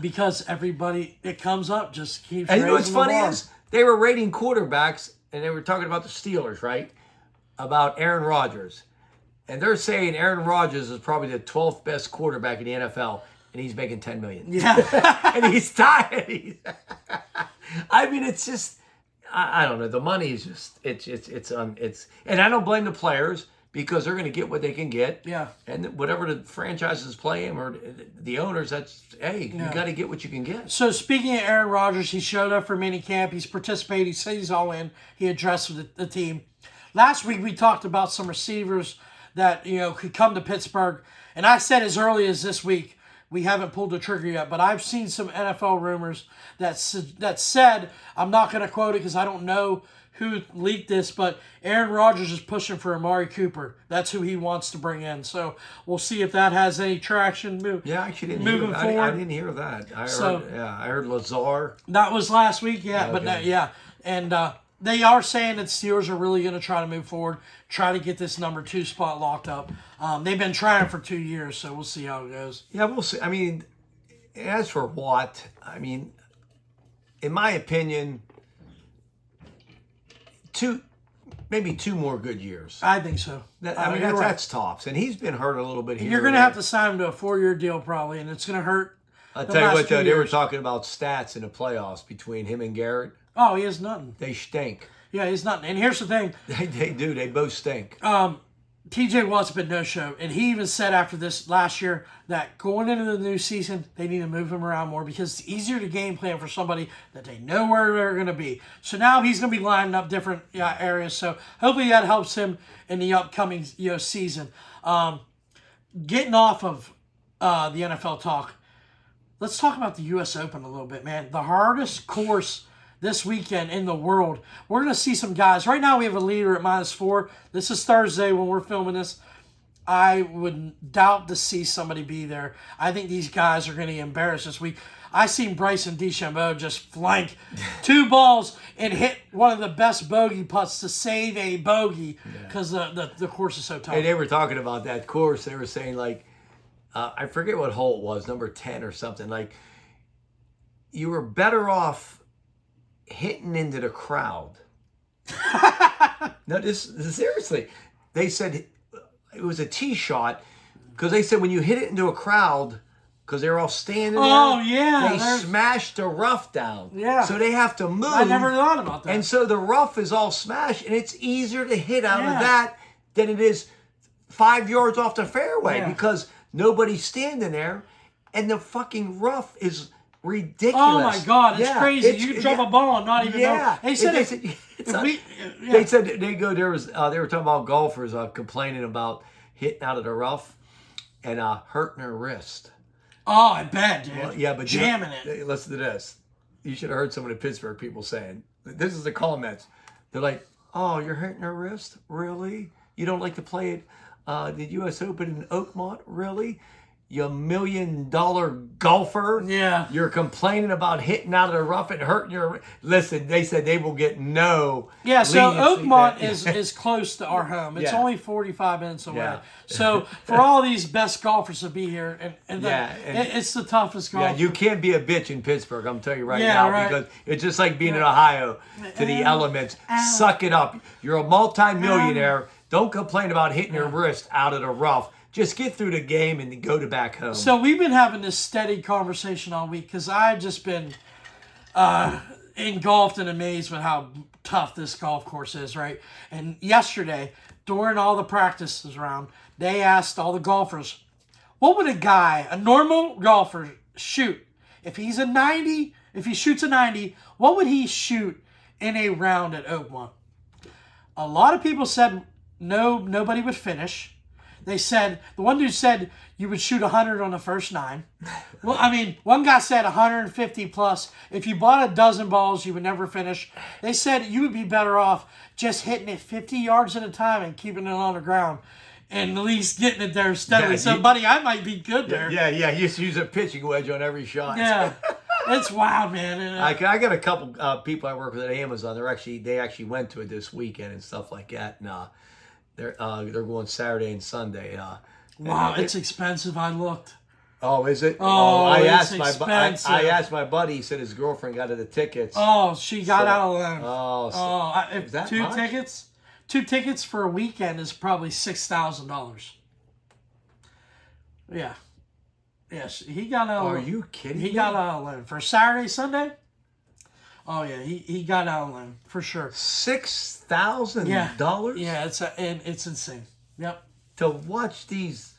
Because everybody, it comes up, just keeps
and you know what's
raising the
funny
bar.
is, they were rating quarterbacks, and they were talking about the Steelers, right? About Aaron Rodgers. And they're saying Aaron Rodgers is probably the 12th best quarterback in the NFL, and he's making $10 million.
Yeah.
And he's tired. I mean, it's just, I don't know. The money is just, it's and I don't blame the players, because they're going to get what they can get.
Yeah.
And whatever the franchise is playing or the owners, you got to get what you can get.
So speaking of Aaron Rodgers, he showed up for minicamp. He's participated. He said he's all in. He addressed the team. Last week we talked about some receivers that could come to Pittsburgh, and I said as early as this week we haven't pulled the trigger yet, but I've seen some NFL rumors that said, I'm not going to quote it because I don't know who leaked this, but Aaron Rodgers is pushing for Amari Cooper. That's who he wants to bring in. So we'll see if that has any traction.
Yeah, I actually didn't
moving
hear
forward.
I didn't hear that. I heard Lazar.
That was last week,
Okay.
And they are saying that Steelers are really going to try to move forward, try to get this number 2 spot locked up. They've been trying for 2 years, so we'll see how it goes.
Yeah, we'll see. I mean, as for Watt, I mean, in my opinion, maybe two more good years.
I think so.
That's tops. And he's been hurt a little bit here.
You're going to have to sign him to a 4-year deal probably, and it's going to hurt.
I'll tell you what, though, they were talking about stats in the playoffs between him and Garrett.
Oh, he has nothing.
They stink.
Yeah, he's nothing. And here's the thing.
They do. They both stink.
TJ Watt's been no-show, and he even said after this last year that going into the new season, they need to move him around more because it's easier to game plan for somebody that they know where they're going to be. So now he's going to be lining up different areas. So hopefully that helps him in the upcoming season. Getting off of the NFL talk, let's talk about the U.S. Open a little bit, man. The hardest course this weekend in the world. We're going to see some guys. Right now we have a leader at -4. This is Thursday when we're filming this. I would doubt to see somebody be there. I think these guys are going to get embarrassed this week. I seen Bryson DeChambeau just flank 2 balls and hit one of the best bogey putts to save a bogey because the course is so tough.
Hey, they were talking about that course. They were saying, like, I forget what hole it was, number 10 or something. Like, you were better off hitting into the crowd. No, this seriously. They said it was a tee shot because they said when you hit it into a crowd, because they're all standing there, they smashed the rough down.
Yeah.
So they have to move.
I never thought about that.
And so the rough is all smashed, and it's easier to hit out of that than it is 5 yards off the fairway because nobody's standing there, and the fucking rough is ridiculous.
Oh my God, it's crazy. You can drop a ball and not even know. They said
they said they were talking about golfers complaining about hitting out of the rough and hurting their wrist.
Oh, I bet, dude.
Well, yeah, but
jamming it.
Listen to this. You should have heard some of the Pittsburgh people saying, this is the comments. They're like, "Oh, you're hurting your wrist? Really? You don't like to play at the U.S. Open in Oakmont? Really? You $1 million golfer.
Yeah.
You're complaining about hitting out of the rough and hurting your... Listen, they said they will get no...
Yeah, so Oakmont is close to our home. It's only 45 minutes away. Yeah. So for all these best golfers to be here, it's the toughest golf.
Yeah, you can't be a bitch in Pittsburgh, I'm telling you right now, because it's just like being in Ohio to the elements. Suck it up. You're a multi-millionaire. Don't complain about hitting your wrist out of the rough. Just get through the game and go to back home.
So we've been having this steady conversation all week because I've just been engulfed and amazed with how tough this golf course is, right? And yesterday, during all the practices around, they asked all the golfers, what would a normal golfer, shoot? If he shoots a 90, what would he shoot in a round at Oakmont? A lot of people said nobody would finish. They said, the one dude said you would shoot 100 on the first 9. Well, I mean, one guy said 150 plus. If you bought a dozen balls, you would never finish. They said you would be better off just hitting it 50 yards at a time and keeping it on the ground and at least getting it there steadily. Buddy, I might be good there.
Yeah. You just use a pitching wedge on every shot.
Yeah. It's wild, man.
I got a couple people I work with at Amazon. They actually went to it this weekend and stuff like that. And they're going Saturday and Sunday.
Wow, it's expensive. I looked.
Oh, is it?
Oh,
I
it's
asked I asked my buddy. He said his girlfriend got her the tickets.
Oh, she got out alone.
Is that much?
Two tickets for a weekend is probably $6,000. Yeah. Yes, he got out.
Are you kidding me?
He got out alone for Saturday, Sunday. Oh yeah, he got out alone for sure.
$6,000?
Yeah, it's insane. Yep.
To watch these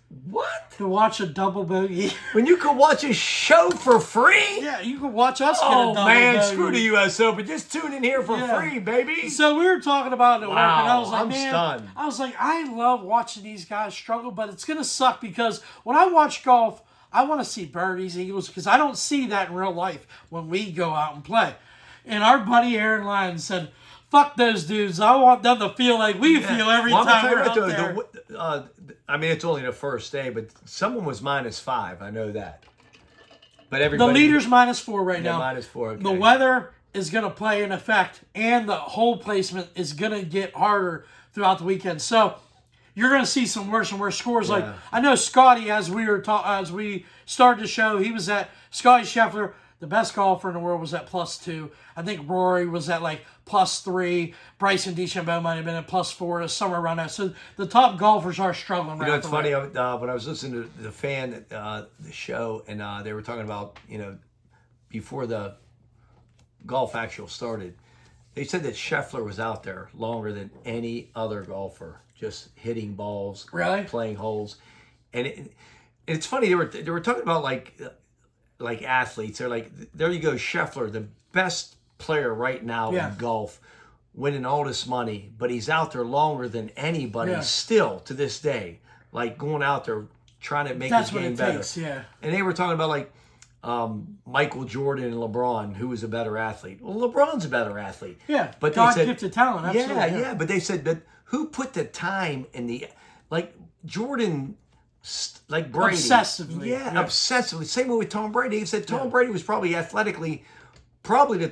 To watch a double bogey.
When you can watch a show for free?
Yeah, you can watch us get a double bogey.
Oh man, screw the U.S. Open. Just tune in here for free, baby.
So we were talking about it at work, and I was like,
I'm stunned.
I was like, I love watching these guys struggle, but it's gonna suck because when I watch golf, I want to see birdies, eagles, because I don't see that in real life when we go out and play. And our buddy Aaron Lyons said, fuck those dudes. I want them to feel like we feel every time we're out there.
I mean, it's only the first day, but someone was -5. I know that. But everybody...
The leader's -4 right now.
-4, okay.
The weather is going to play an effect, and the hole placement is going to get harder throughout the weekend. So you're going to see some worse and worse scores. Like I know Scotty, as we started the show, he was at Scotty Scheffler. The best golfer in the world was at +2. I think Rory was at like +3. Bryson DeChambeau might have been at +4, somewhere around that. So the top golfers are struggling right now.
It's funny, when I was listening to the fan, the show, and they were talking about, before the golf actual started, they said that Scheffler was out there longer than any other golfer, just hitting balls,
really
playing holes. And it's funny, they were talking about like athletes. They're like, there you go, Scheffler, the best player right now in golf, winning all this money, but he's out there longer than anybody still to this day, like going out there trying to make his game better.
Takes, yeah.
And they were talking about like Michael Jordan and LeBron, who was a better athlete. Well, LeBron's a better athlete.
Yeah,
but
God
they said,
gifted talent. Absolutely,
yeah. But they said, but who put the time in the, like Jordan, like Brady.
Obsessively.
Yeah, obsessively. Same way with Tom Brady. He said Tom Brady was probably athletically, probably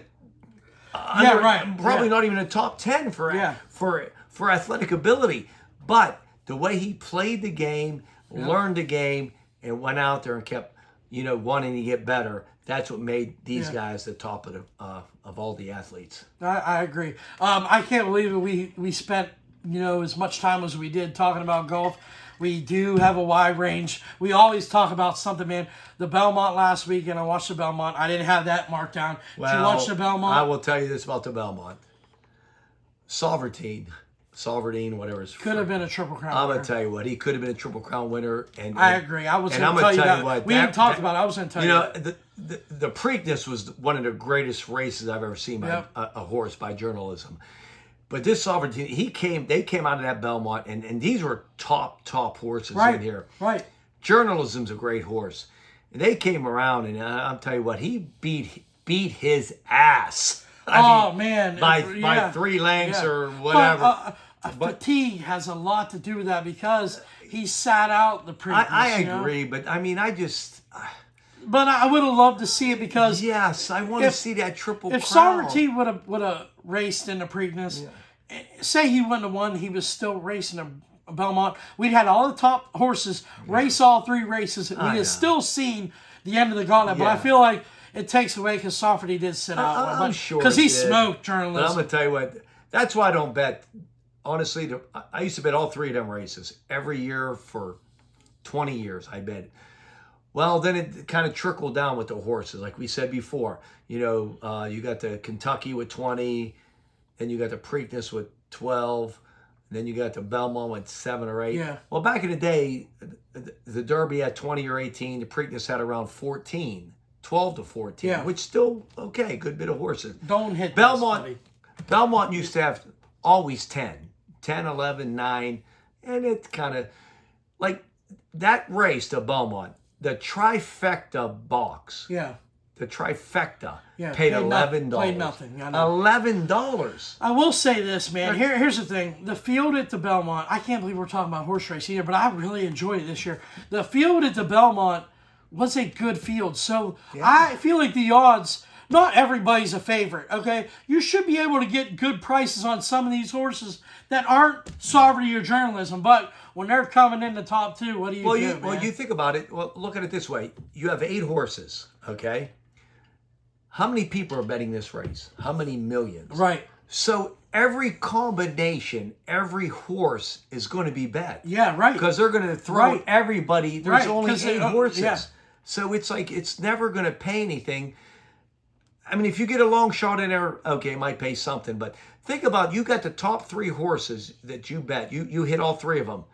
probably not even a top 10 for athletic ability. But the way he played the game, learned the game, and went out there and kept, wanting to get better. That's what made these guys the top of all the athletes.
I agree. I can't believe it. We spent as much time as we did talking about golf. We do have a wide range. We always talk about something, man. The Belmont last weekend, I watched the Belmont. I didn't have that marked down. Did you watch the Belmont?
I will tell you this about the Belmont. Sovereign, whatever his
could have been a Triple Crown
I'm
winner.
going to tell you what. He could have been a Triple Crown winner. And
I agree. I was going to tell you that. We didn't talk about it. I was going to tell you
the Preakness was one of the greatest races I've ever seen by a horse by journalism. But this Sovereignty, they came out of that Belmont, and these were top horses in here.
Right.
Journalism's a great horse. And they came around, and I'll tell you what, he beat his ass. I mean, by 3 lengths or whatever.
But fatigue has a lot to do with that because he sat out the Preakness.
I agree, but I mean,
But I would have loved to see it because
yes, I want to see that Triple Crown.
If Sovereignty would have raced in the Preakness, say he wouldn't have won, he was still racing a Belmont. We'd had all the top horses race all 3 races. We'd have still seen the end of the gauntlet. But I feel like it takes away because Sovereignty did sit out.
I'm sure
because he smoked journalism.
But I'm gonna tell you what. That's why I don't bet. Honestly, I used to bet all 3 of them races every year for 20 years. I bet. Well, then it kind of trickled down with the horses, like we said before. You got the Kentucky with 20, then you got the Preakness with 12, and then you got the Belmont with 7 or 8.
Yeah.
Well, back in the day, the Derby had 20 or 18. The Preakness had around 14, 12 to 14, which still okay, good bit of horses.
Don't hit
Belmont.
This,
Belmont used to have always 10, 11, 9, and it kind of like that race to Belmont. The trifecta box.
Yeah.
The trifecta paid $11.
Paid nothing.
$11.
I will say this, man. Here's the thing. The field at the Belmont, I can't believe we're talking about horse racing here, but I really enjoyed it this year. The field at the Belmont was a good field. So I feel like the odds, not everybody's a favorite, okay? You should be able to get good prices on some of these horses that aren't Sovereignty or journalism, but when they're coming in the top 2, what do you do, man?
Well, you think about it. Well, look at it this way. You have 8 horses, okay? How many people are betting this race? How many millions?
Right.
So every combination, every horse is going to be bet.
Yeah, right.
Because they're going to throw everybody. There's only 8 horses.
Yeah.
So it's like it's never going to pay anything. I mean, if you get a long shot in there, okay, it might pay something. But think about, you got the top 3 horses that you bet. You hit all 3 of them.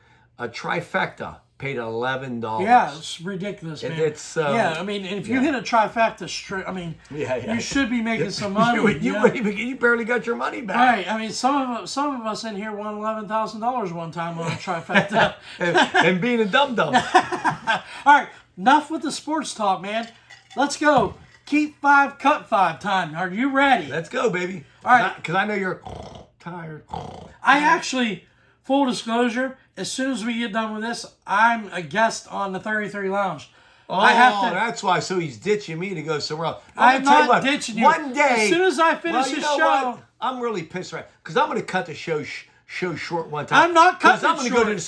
A trifecta paid $11.
Yeah, it's ridiculous, man.
It's
I mean, if you hit a trifecta straight, I mean, you should be making some money.
You barely got your money back.
Right. I mean, some of us in here won $11,000 one time on a trifecta.
and being a dum-dum.
All right, enough with the sports talk, man. Let's go. Keep 5, cut 5 time. Are you ready?
Let's go, baby.
All right.
Because I know you're tired.
I actually, full disclosure, as soon as we get done with this, I'm a guest on the 33 Lounge.
Oh, that's why. So he's ditching me to go somewhere else.
I'm not ditching you.
One day.
As soon as I finish this show.
What? I'm really pissed right because I'm going to cut the show short one time.
I'm not cutting it short.
I'm going to go to the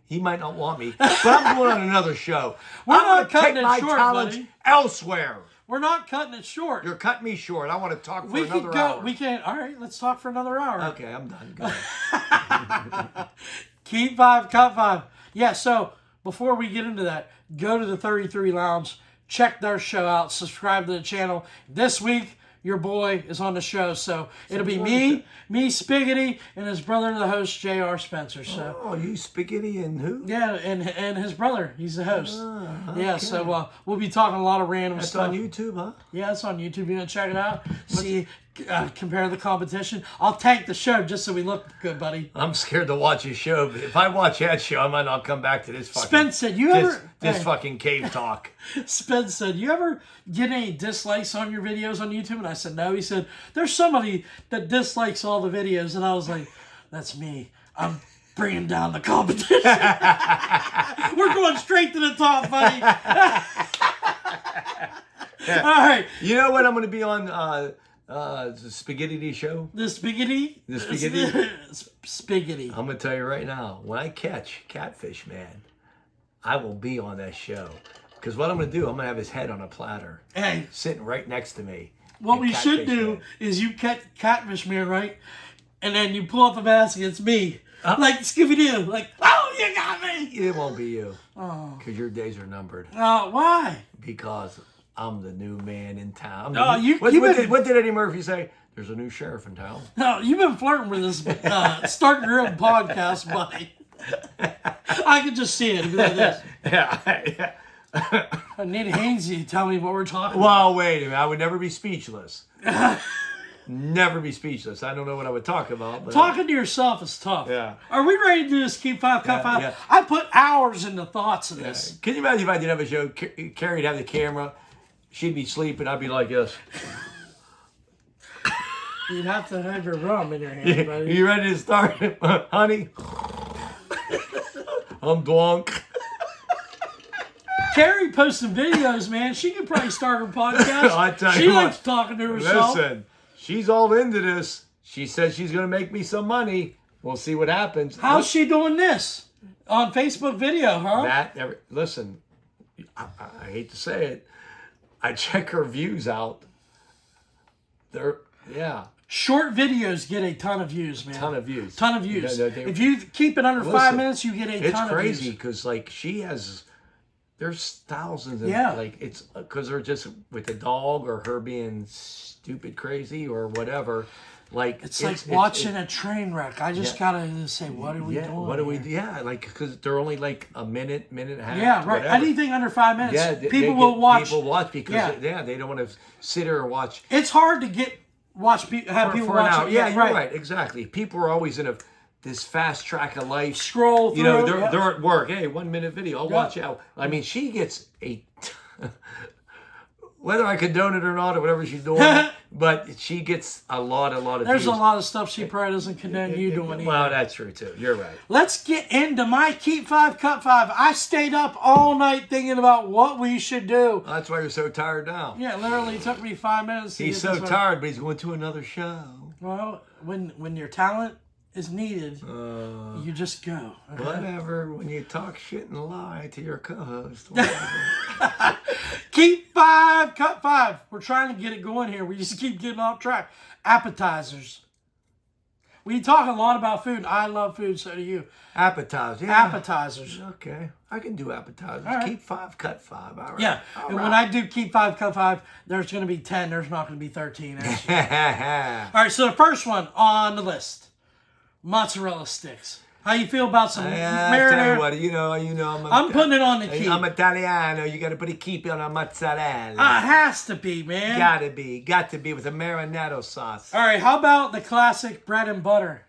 He might not want me, but I'm going on another show.
We're
I'm
not
gonna
cutting
take
it
my
short,
talents
buddy.
elsewhere.
We're not cutting it short.
You're cutting me short. I want to talk for
We
another
could go.
hour.
We can. All right, let's talk for another hour.
Okay, I'm done. Go ahead.
Keep 5, cut 5. Yeah. So before we get into that, go to the 33 Lounge. Check their show out. Subscribe to the channel. This week, your boy is on the show, so it'll be me, Spiggity, and his brother, the host, J.R. Spencer. So,
Oh, you Spaghetti and who?
yeah, and his brother, he's the host.
Okay.
Yeah, so we'll be talking a lot of random
That's
stuff.
on YouTube, huh?
Yeah, it's on YouTube. You want to check it out? See, compare the competition. I'll tank the show just so we look good, buddy.
I'm scared to watch his show, but if I watch that show, I might not come back to this fucking...
Spence said, you ever...
This
Hey.
fucking cave talk.
Spence said, you ever get any dislikes on your videos on YouTube? And I said, no. He said, there's somebody that dislikes all the videos. And I was like, that's me. I'm bringing down the competition. We're going straight to the top, buddy. All right.
You know what I'm going to be on the Spaghetti show?
The spaghetti?
The spaghetti?
Spaghetti.
I'm going to tell you right now, when I catch Catfish Man, I will be on that show. Because what I'm going to do, I'm going to have his head on a platter.
Hey.
Sitting right next to me.
What we should do
Man.
is you catch Catfish Man, right? And then you pull up the mask and it's me. Like Scooby-Doo. Like, oh, you got me.
It won't be you.
Oh.
Because your days are numbered.
Why?
Because I'm the new man in town.
What
did Eddie Murphy say? There's a new sheriff in town.
No, you've been flirting with this Start Your Own podcast, buddy. I can just see it. It'd be like this.
Yeah.
I need Hainsey to tell me what we're talking about.
Well, wait a minute. I would never be speechless. Never be speechless. I don't know what I would talk about. But
Talking to yourself is tough.
Yeah.
Are we ready to do this Keep 5, Cut 5?
yeah.
I put hours into thoughts of this.
Can you imagine if I did have a show, Carrie'd have the camera, she'd be sleeping, I'd be like this.
You'd have to have your rum in your hand, buddy.
You ready to start, honey? I'm drunk.
Carrie posting videos, man. She could probably start her podcast.
I tell
She
you
likes
what,
talking to herself.
Listen, she's all into this. She said she's going to make me some money. We'll see what happens.
How's she doing this? On Facebook video, huh?
Listen, I hate to say it. I check her views out. Yeah.
Short videos get a ton of views, man.
Ton of views.
Ton of views.
No,
if you keep it under 5 minutes, you get a ton of views.
It's crazy because, like, she has... There's thousands of, like, it's because they're just with the dog or her being stupid crazy or whatever. Like,
it's like watching a train wreck. I just gotta say, what are we doing?
What are we? Yeah, like because they're only like a minute and a half.
Yeah, right.
Whatever.
Anything under 5 minutes,
Yeah,
people will watch.
People watch because they don't want to sit there and watch.
It's hard to have people watch it.
Yeah, you're right. Exactly. People are always in this fast track of life.
Scroll through.
You know, they're at work. Hey, 1 minute video. I'll watch out. I mean, she gets whether I condone it or not or whatever she's doing, but she gets a lot of
There's
views.
a lot of stuff she probably doesn't condone you doing either.
Well, that's true too. You're right.
Let's get into my Keep 5, Cut 5. I stayed up all night thinking about what we should do.
That's why you're so tired now.
Yeah, literally took me 5 minutes.
He's so tired, but he's going to another show.
Well, when your talent is needed, you just go. Okay?
Whatever. When you talk shit and lie to your co-host.
Keep 5, Cut 5. We're trying to get it going here. We just keep getting off track. Appetizers. We talk a lot about food. I love food, so do you.
Appetizers. Yeah.
Appetizers.
Okay. I can do appetizers.
Right.
Keep 5, cut 5. All right.
Yeah.
All
and
right.
when I do Keep 5, Cut 5, there's going to be 10. There's not going to be 13. Actually. All right, so the first one on the list. Mozzarella sticks. How you feel about some
I
marinara?
tell you what,
I'm putting it on the keep.
I'm Italiano. You got to put a keep on a mozzarella.
It has to be, man.
Got to be with a marinara sauce.
All right, how about the classic bread and butter?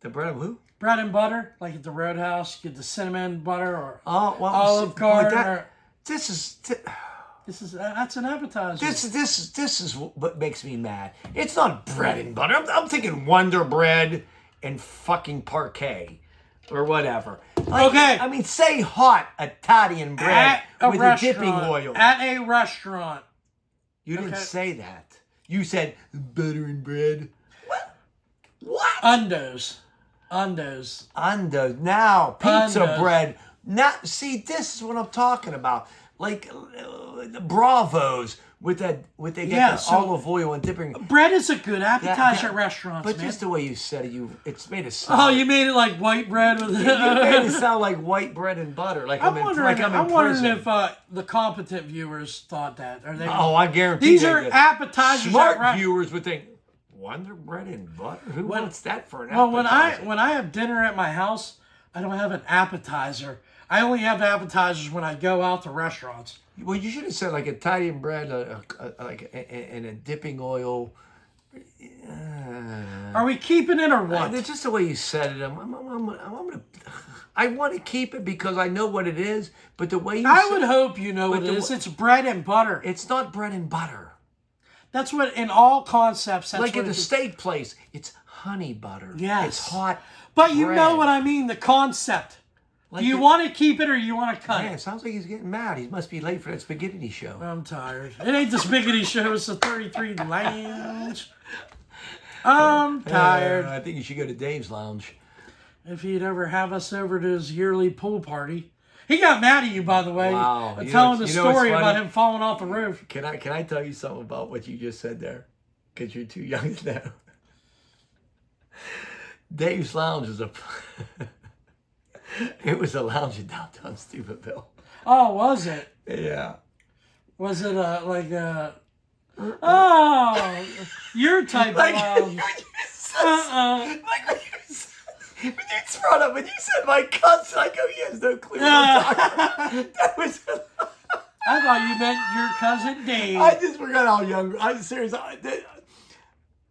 The bread of who?
Bread and butter, like at the Roadhouse. You get the cinnamon butter or
Olive
Garden. That's an appetizer.
This is what makes me mad. It's not bread and butter. I'm thinking Wonder Bread and fucking parquet or whatever. Like,
Okay.
I mean, say hot Italian bread with a dipping oil.
At a restaurant.
You didn't say that. You said butter and bread. What?
Undos. Undos.
Undos. Now, pizza
Undos.
bread. Now, see, this is what I'm talking about. Like the Bravos with that, they get the olive oil and dipping.
Bread is a good appetizer at restaurants,
but
man.
just the way you said it, it's made it sound.
Oh, you made it like white bread with.
You made it sound like white bread and butter. Like I'm in prison.
If the competent viewers thought that. Are they?
Oh, I guarantee
these are appetizers.
Smart viewers would think, Wonder bread and butter? Who wants that for an appetizer?
Well, when I have dinner at my house, I don't have an appetizer. I only have appetizers when I go out to restaurants.
Well, you should have said like Italian bread, like and a dipping oil.
Are we keeping it or what?
It's just the way you said it. I want to keep it because I know what it is, but the way you
I would hope you know what it is. It's bread and butter.
It's not bread and butter.
That's what, in all concepts, that's
like
what
at the steak place, it's honey butter.
Yes.
It's hot
But you
bread.
know what I mean, the concept.
Like
do you want to keep it or you want to cut
Man,
it?
it sounds like he's getting mad. He must be late for that spaghetti show.
I'm tired. It ain't the spaghetti show. It's the 33 Lounge. I'm tired.
I think you should go to Dave's Lounge.
If he'd ever have us over to his yearly pool party. He got mad at you, by the way.
Wow.
Telling the story about him falling off the roof.
Can I tell you something about what you just said there? Because you're too young to know. Dave's Lounge is it was a lounge in downtown Steubenville.
Oh, was it?
Yeah.
Was it oh, your type of lounge?
When you brought up, when you said my cousin, I go, he has no clue what I'm talking about. That was.
I thought you meant your cousin Dave.
I just forgot how young. I'm serious.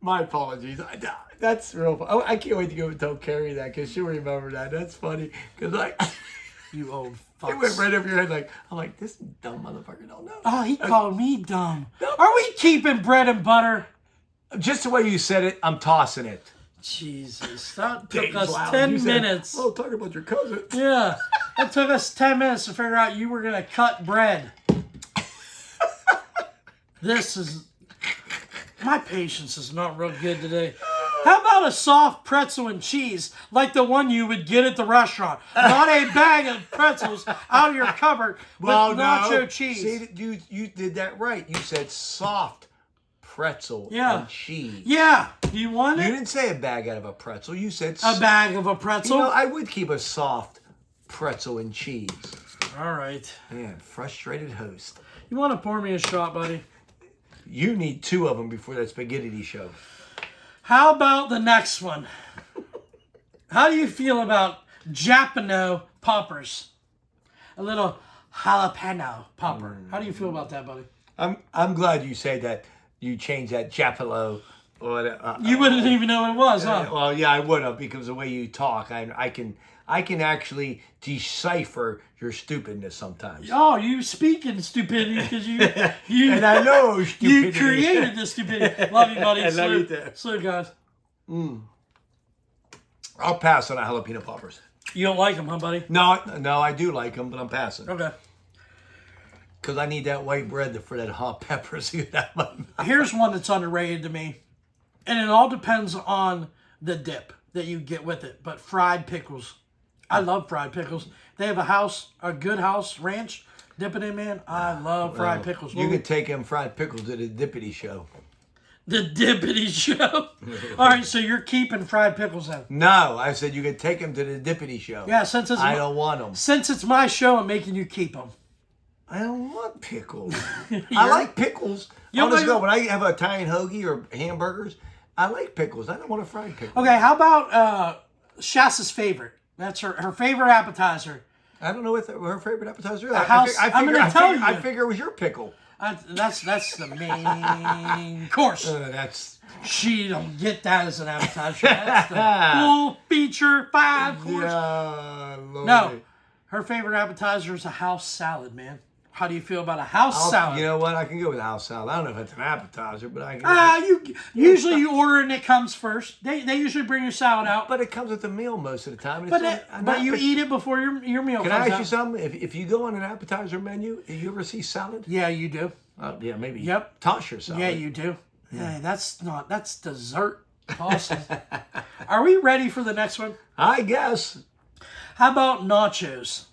My apologies. That's real fun. I can't wait to go and tell Carrie that because she'll remember that. That's funny because
you old fucks.
It went right over your head. I'm like, this dumb motherfucker don't know.
Oh, he called me dumb. Are we keeping bread and butter?
Just the way you said it, I'm tossing it.
Jesus, that took us 10 minutes.
Oh, talk about your cousin.
Yeah, it took us 10 minutes to figure out you were going to cut bread. My patience is not real good today. How about a soft pretzel and cheese, like the one you would get at the restaurant? Not a bag of pretzels out of your cupboard with nacho cheese.
See, you did that right. You said soft pretzel and cheese.
Yeah. You want it?
You didn't say a bag out of a pretzel. You said
a bag of a pretzel.
You know, I would keep a soft pretzel and cheese.
All right.
Man, frustrated host.
You want to pour me a shot, buddy?
You need 2 of them before that spaghetti show.
How about the next one? How do you feel about Japano poppers? A little jalapeno popper. How do you feel about that, buddy?
I'm glad you said that. You changed that Japalo.
You wouldn't even know what it was, huh?
Well, yeah, I would have because the way you talk, I can actually decipher your stupidness sometimes.
Oh, you speak in stupidity because you
and I know stupidity.
You created the stupidity. Love you, buddy.
I love you too.
Salute, guys.
I'll pass on the jalapeno poppers.
You don't like them, huh, buddy?
No, I do like them, but I'm passing.
Okay.
Because I need that white bread for that hot peppers.
Here's one that's underrated to me. And it all depends on the dip that you get with it. But fried pickles. I love fried pickles. They have a good house ranch. Dip it in, man. I love fried pickles.
You can take them fried pickles to the Dippity show.
The Dippity show? All right, so you're keeping fried pickles then?
No, I said you could take them to the Dippity show.
Yeah,
I don't want them.
Since it's my show, I'm making you keep them.
I don't want pickles. I like pickles. Honestly, when I have an Italian hoagie or hamburgers, I like pickles. I don't want a fried pickle.
Okay, how about Shasta's favorite? That's her favorite appetizer.
I don't know what her favorite appetizer is.
I'm going to tell you.
I figure it was your pickle.
That's the main course. She don't get that as an appetizer. That's the full feature 5 course.
Yeah,
no, her favorite appetizer is a house salad, man. How do you feel about a house salad?
You know what? I can go with a house salad. I don't know if it's an appetizer, but I can.
Usually you order and it comes first. They usually bring your salad out.
But it comes with the meal most of the time.
But you eat it before your meal comes out.
Can I ask you something? If you go on an appetizer menu, do you ever see salad?
Yeah, you do.
Yeah, maybe.
Yep.
Toss your salad.
Yeah, you do. Yeah, that's dessert. Awesome. Are we ready for the next one?
I guess.
How about nachos?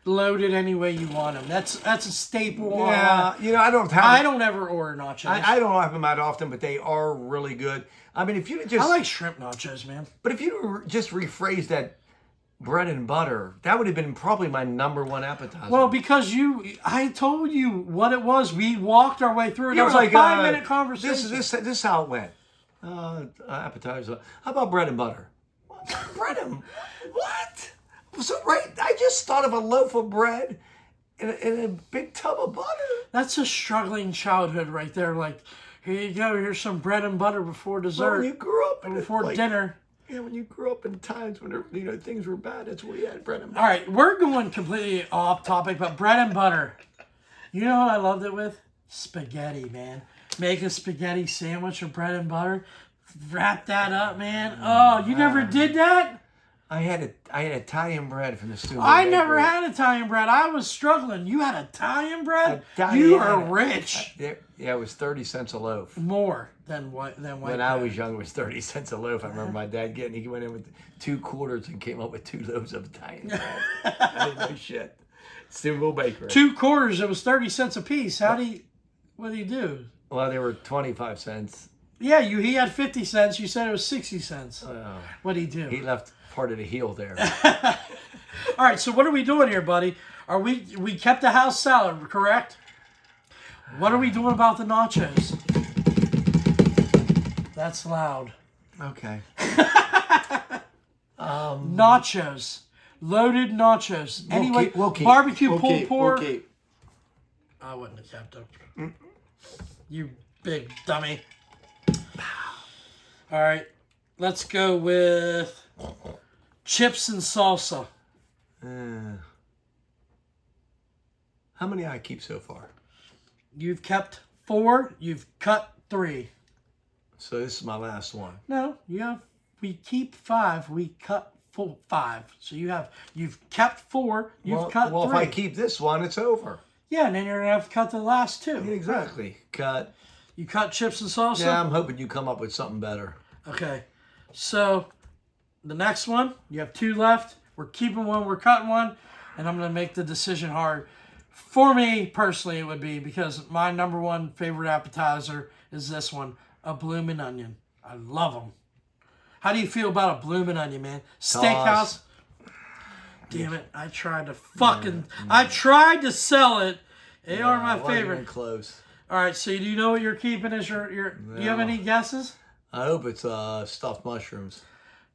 Loaded any way you want them. That's a staple.
Yeah, I don't have.
I don't ever order nachos.
I don't have them that often, but they are really good. I mean, if you just.
I like shrimp nachos, man.
But if you just rephrase that bread and butter, that would have been probably my number one appetizer.
Well, because I told you what it was. We walked our way through it. It was
like
a 5-minute conversation.
This is how it went. Appetizer. How about bread and butter? Bread and what? So I just thought of a loaf of bread and a big tub of butter.
That's a struggling childhood right there. Like, here you go. Here's some bread and butter before dessert.
Well, when you grew up
before dinner.
Yeah, when you grew up in times when things were bad, that's where you had bread and butter.
All right, we're going completely off topic, but bread and butter. You know what I loved it with? Spaghetti, man. Make a spaghetti sandwich with bread and butter. Wrap that up, man. Oh, you never did that?
I had Italian bread from the studio.
I never had Italian bread. I was struggling. You had Italian bread? You are rich.
Yeah, it was 30 cents a loaf.
More than white
When I was young, it was 30 cents a loaf. I remember my dad he went in with 2 quarters and came up with 2 loaves of Italian bread. I didn't know shit. Simple bakery.
2 quarters, it was 30 cents a piece. What do you do?
Well, they were 25 cents.
Yeah, he had 50 cents. You said it was 60 cents. What'd he do?
He left part of the heel there.
All right, so what are we doing here, buddy? We kept the house salad, correct? What are we doing about the nachos? That's loud.
Okay.
Nachos. Loaded nachos. Anyway,
we'll keep.
Barbecue pulled pork.
We'll keep.
I wouldn't have kept them. You big dummy. All right, let's go with chips and salsa.
How many I keep so far?
You've kept 4. You've cut 3.
So this is my last one.
No, we keep 5. We cut 5. So you've kept 4. You've cut 3.
Well, if I keep this one, it's over.
Yeah, and then you're gonna have to cut the last 2.
Exactly. Cut.
You cut chips and salsa?
Yeah, I'm hoping you come up with something better.
Okay. So the next one, you have 2 left. We're keeping 1, we're cutting 1, and I'm gonna make the decision hard. For me personally, it would be because my number 1 favorite appetizer is this one, a bloomin' onion. I love them. How do you feel about a bloomin' onion, man? Steakhouse. Damn it! I tried to sell it. They are my favorite.
Even close.
All right, so do you know what you're keeping as your? Do you have any guesses?
I hope it's stuffed mushrooms.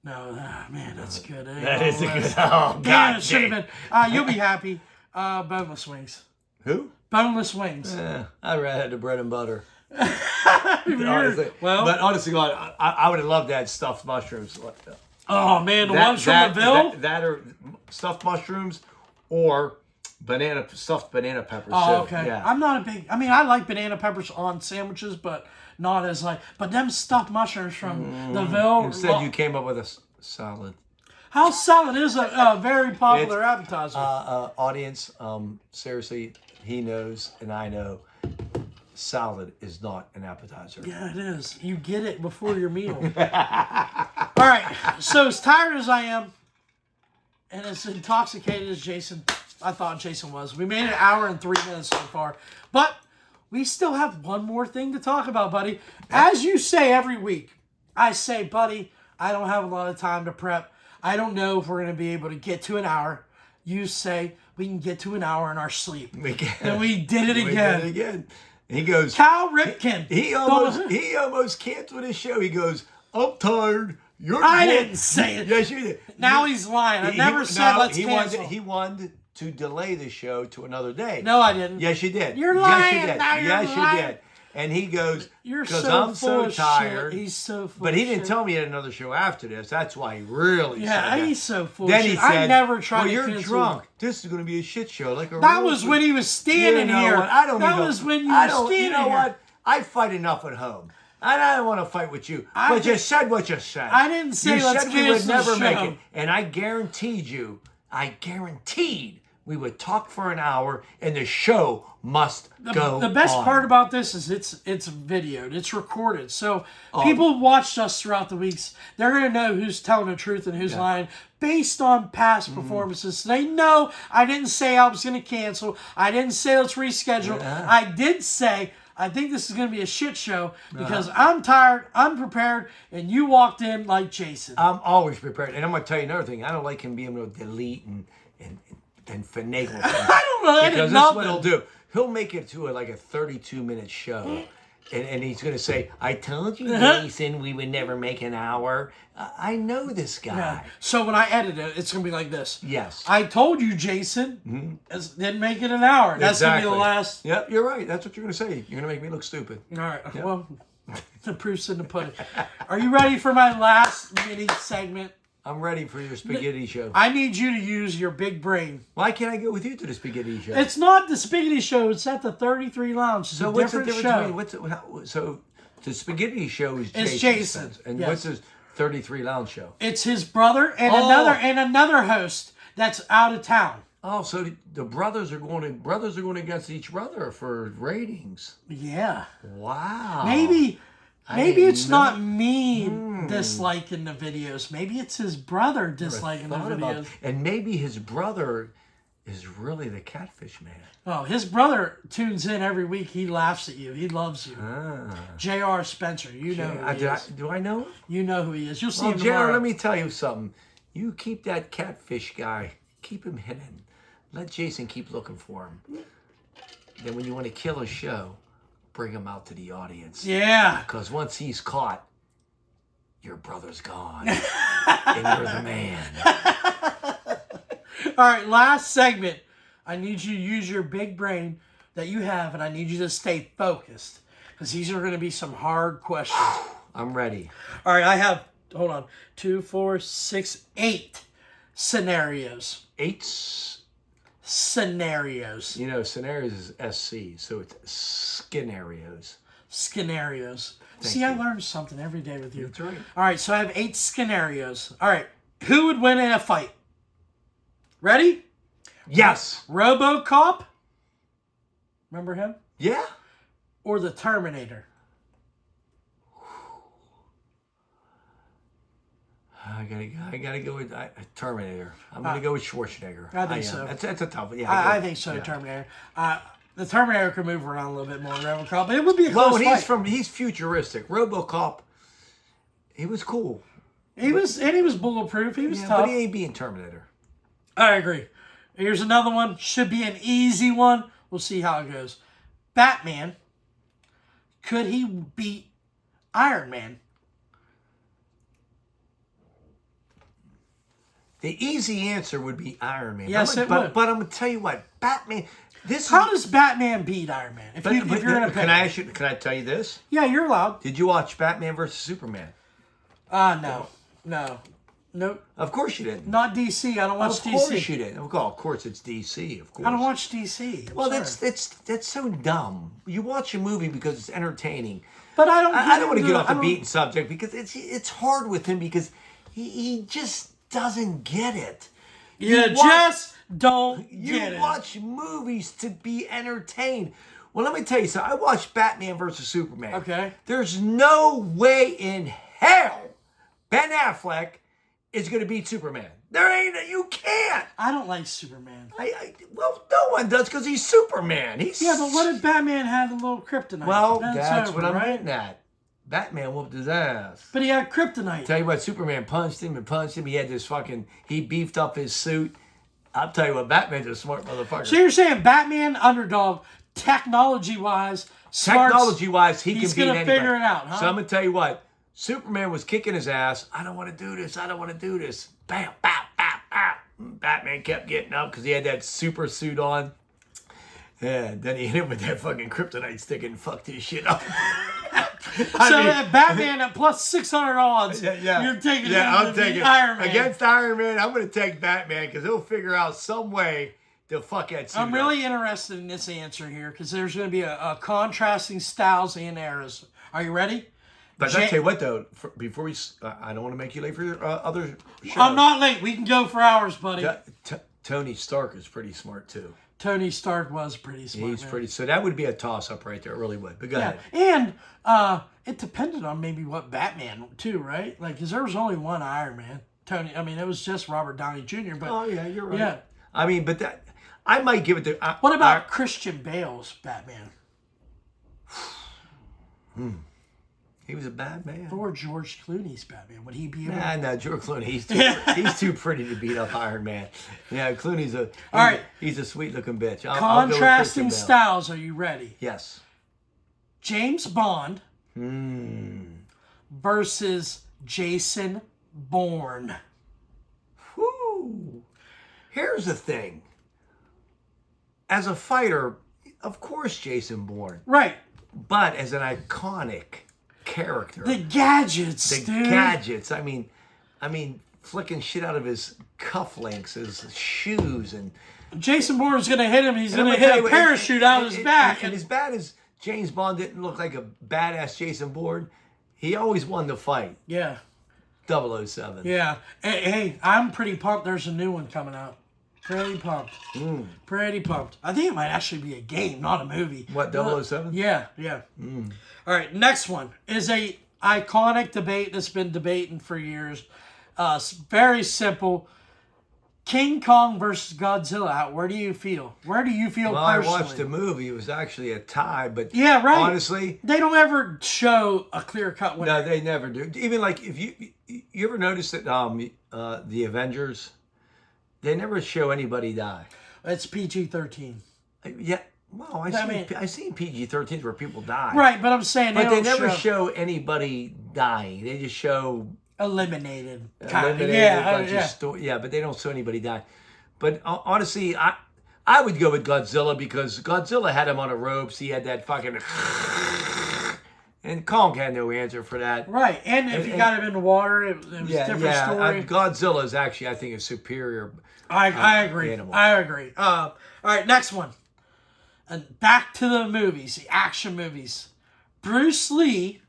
No, man, that's good.
That is a good. Oh,
damn,
God,
it should have been. You'll be happy. Boneless wings.
Who?
Boneless wings.
Yeah, I'd rather had the bread and butter.
Honestly,
but honestly, God, I would have loved to have stuffed mushrooms.
Oh man, the ones from the Ville?
That are stuffed mushrooms or stuffed banana peppers.
Oh, okay.
Yeah.
I'm not a big. I mean, I like banana peppers on sandwiches, but not as like. But them stuffed mushrooms from the Ville.
Instead, you came up with a salad.
House salad is a very popular appetizer.
Audience, seriously, he knows and I know. Salad is not an appetizer.
Yeah, it is. You get it before your meal. All right. So as tired as I am, and as intoxicated as I thought Jason was, we made an hour and 3 minutes so far. But we still have one more thing to talk about, buddy. As you say every week, I say, buddy, I don't have a lot of time to prep. I don't know if we're going to be able to get to an hour. You say we can get to an hour in our sleep.
We can.
And we did it again.
We did it again. He goes,
Cal Ripken.
He almost canceled his show. He goes, I'm tired.
I didn't say it.
Yes, you did.
Now he's lying. I never said let's cancel.
He wanted to delay the show to another day.
No, I didn't.
Yes, you did.
You're lying.
Yes, you did.
Now you're
yes,
lying.
You did. And he goes,
because
I'm so tired.
He's so full
But he didn't
shit.
tell me he had another show after this. That's why he really said that.
He's so full
Then
shit.
he said,
I never tried to
you're
cancel.
drunk. This is going to be a shit show.
That was when he was standing here. That was when you were standing here.
You know what? I fight enough at home. And I don't want to fight with you. But you said what you said.
I didn't say let's cancel the show.
You said we would never make it. And I guaranteed We would talk for an hour, and the show must go
The best
on.
part about this is it's videoed, it's recorded. So people watched us throughout the weeks. They're going to know who's telling the truth and who's lying based on past performances. So they know I didn't say I was going to cancel. I didn't say let's reschedule. I did say I think this is going to be a shit show because I'm tired, I'm prepared, and you walked in like Jason.
I'm always prepared. And I'm going to tell you another thing. I don't like him being able to delete and finagle things.
I don't know.
Because that's what he'll do. He'll make it to like a 32-minute show. And he's going to say, I told you, Jason, we would never make an hour. I know this guy.
Yeah. So when I edit it, it's going to be like this.
Yes.
I told you, Jason. Didn't make it an hour. That's going to be the last.
Yep, you're right. That's what you're going to say. You're going to make me look stupid.
All right. Yep. Well, the proof's in the pudding. Are you ready for my last mini segment?
I'm ready for your spaghetti show.
I need you to use your big brain.
Why can't I go with you to the spaghetti show?
It's not the spaghetti show. It's at the 33 Lounge. It's
so
a
what's the
different
difference
show.
between so the spaghetti show is
It's
Jason.
Jason.
And
Yes.
what's his 33 Lounge show?
It's his brother and another host that's out of town.
Oh, so the brothers are going against each brother for ratings.
Yeah.
Wow.
Maybe
didn't
it's
know.
not me disliking the videos. Maybe it's his brother disliking the videos.
And maybe his brother is really the catfish man.
Oh, his brother tunes in every week. He laughs at you. He loves you. J.R. Spencer. You know who he is.
Do I know him?
You know who he is. You'll see
Well,
him
J.R.,
tomorrow.
let me tell you something. You keep that catfish guy, keep him hidden. Let Jason keep looking for him. Then when you want to kill a show, bring him out to the audience.
Yeah.
Because once he's caught, your brother's gone. And you're the man.
All right, last segment. I need you to use your big brain that you have, and I need you to stay focused because these are going to be some hard questions.
I'm ready.
All right, I have, hold on, 2, 4, 6, 8 scenarios.
8.
Scenarios.
You know, scenarios is SC, so it's scenarios.
Scenarios.
Thank
See,
you.
I learned something every day with you.
That's right.
All right, so I have 8 scenarios. All right, who would win in a fight? Ready?
Yes.
RoboCop. Remember him?
Yeah.
Or the Terminator?
I gotta go with Terminator. I'm gonna go with Schwarzenegger.
I think so.
That's a tough one. Yeah,
I think so,
yeah.
Terminator. The Terminator could move around a little bit more than RoboCop, but it would be a close fight.
He's futuristic. RoboCop, he was cool.
He was bulletproof. He was
Yeah,
tough.
but he ain't being Terminator.
I agree. Here's another one. Should be an easy one. We'll see how it goes. Batman. Could he beat Iron Man?
The easy answer would be Iron Man.
Yes, it
but,
would.
But I'm gonna tell you what, Batman.
How does Batman beat Iron Man? If you're gonna pick,
Can I tell you this?
yeah, you're allowed.
Did you watch Batman versus Superman?
No. Nope.
Of course you didn't.
Not DC. I don't watch
Of
DC.
course you didn't. Of course it's DC. Of course.
I don't watch DC.
Well, that's so dumb. You watch a movie because it's entertaining.
But I don't.
I don't want to get off the beaten subject because it's hard with him because he just doesn't get it.
You just don't get it.
You watch movies to be entertained. Well, let me tell you something. I watched Batman versus Superman.
Okay.
There's no way in hell Ben Affleck is going to beat Superman. There ain't. You can't.
I don't like Superman.
Well, no one does because he's Superman.
Yeah, but what if Batman had a little kryptonite?
Well,
Then it's
that's
over,
what I'm
right?
getting at. Batman whooped his ass.
But he had kryptonite.
Tell you what, Superman punched him and punched him. He had this he beefed up his suit. I'll tell you what, Batman's a smart motherfucker.
So you're saying Batman underdog, technology-wise,
He can beat
he's gonna
anybody.
figure it out, huh?
So I'm going to tell you what, Superman was kicking his ass. I don't want to do this. I don't want to do this. Bam, bam, bam, bam. Batman kept getting up because he had that super suit on. Yeah, then he hit him with that fucking kryptonite stick and fucked his shit up.
Batman at plus 600 odds.
Yeah.
You're taking
I'm taking
Iron Man.
Against Iron Man, I'm going to take Batman because he'll figure out some way to fuck that suit
I'm
up.
really interested in this answer here because there's going to be a contrasting styles and eras. Are you ready?
But I'll tell you what, though, before we... I don't want to make you late for your other show.
I'm not late. We can go for hours, buddy.
Tony Stark is pretty smart too.
Tony Stark was pretty smart.
He's
man.
pretty. So that would be a toss-up right there. It really would. But go
Yeah,
ahead.
and it depended on maybe what Batman too, right? Like, because there was only one Iron Man. Tony, I mean, it was just Robert Downey Jr. But
Oh yeah, you're right.
yeah,
I mean, but that I might give it to.
what about Christian Bale's Batman
He was a bad man.
or George Clooney's Batman? Would he be able?
Nah, George Clooney. He's too pretty to beat up Iron Man. Yeah, Clooney's
All right.
He's a sweet looking bitch. I'll go with
Contrasting
Christian Bale.
styles. Are you ready?
Yes.
James Bond versus Jason Bourne.
Whew. Here's the thing. As a fighter, of course, Jason Bourne.
Right.
But as an iconic character,
The gadgets,
the
dude.
gadgets. I mean, flicking shit out of his cufflinks, his shoes, and
Jason Bourne's gonna hit him. He's
and I'm
gonna
gonna tell
hit
you
a
what,
parachute out of his back.
And as bad as James Bond didn't look like a badass Jason Bourne, he always won the fight.
Yeah.
007.
Yeah. Hey, I'm pretty pumped. There's a new one coming out. Pretty pumped. Pretty pumped. I think it might actually be a game, not a movie.
What, 007?
Yeah, yeah. All right, next one is a iconic debate that's been debating for years. It's very simple. King Kong versus Godzilla. Where do you feel? Where do you feel
Well, I
personally?
watched the movie. It was actually a tie, but
Yeah, right.
honestly,
They don't ever show a clear-cut winner.
no, they never do. Even like if you ever notice that the Avengers, they never show anybody die.
It's PG-13.
Yeah, well, I seen PG-13s where people die.
Right, but I'm saying
But they
don't
never show anybody dying. They just show
eliminated.
eliminated
Yeah,
bunch of yeah, but they don't show anybody die. But honestly, I would go with Godzilla because Godzilla had him on a ropes. He had that fucking and Kong had no answer for that.
Right, and if you got him in the water, it was a different story.
Godzilla is actually, I think, a superior.
I agree.
Animal.
I agree. All right, next one. And back to the movies, the action movies. Bruce Lee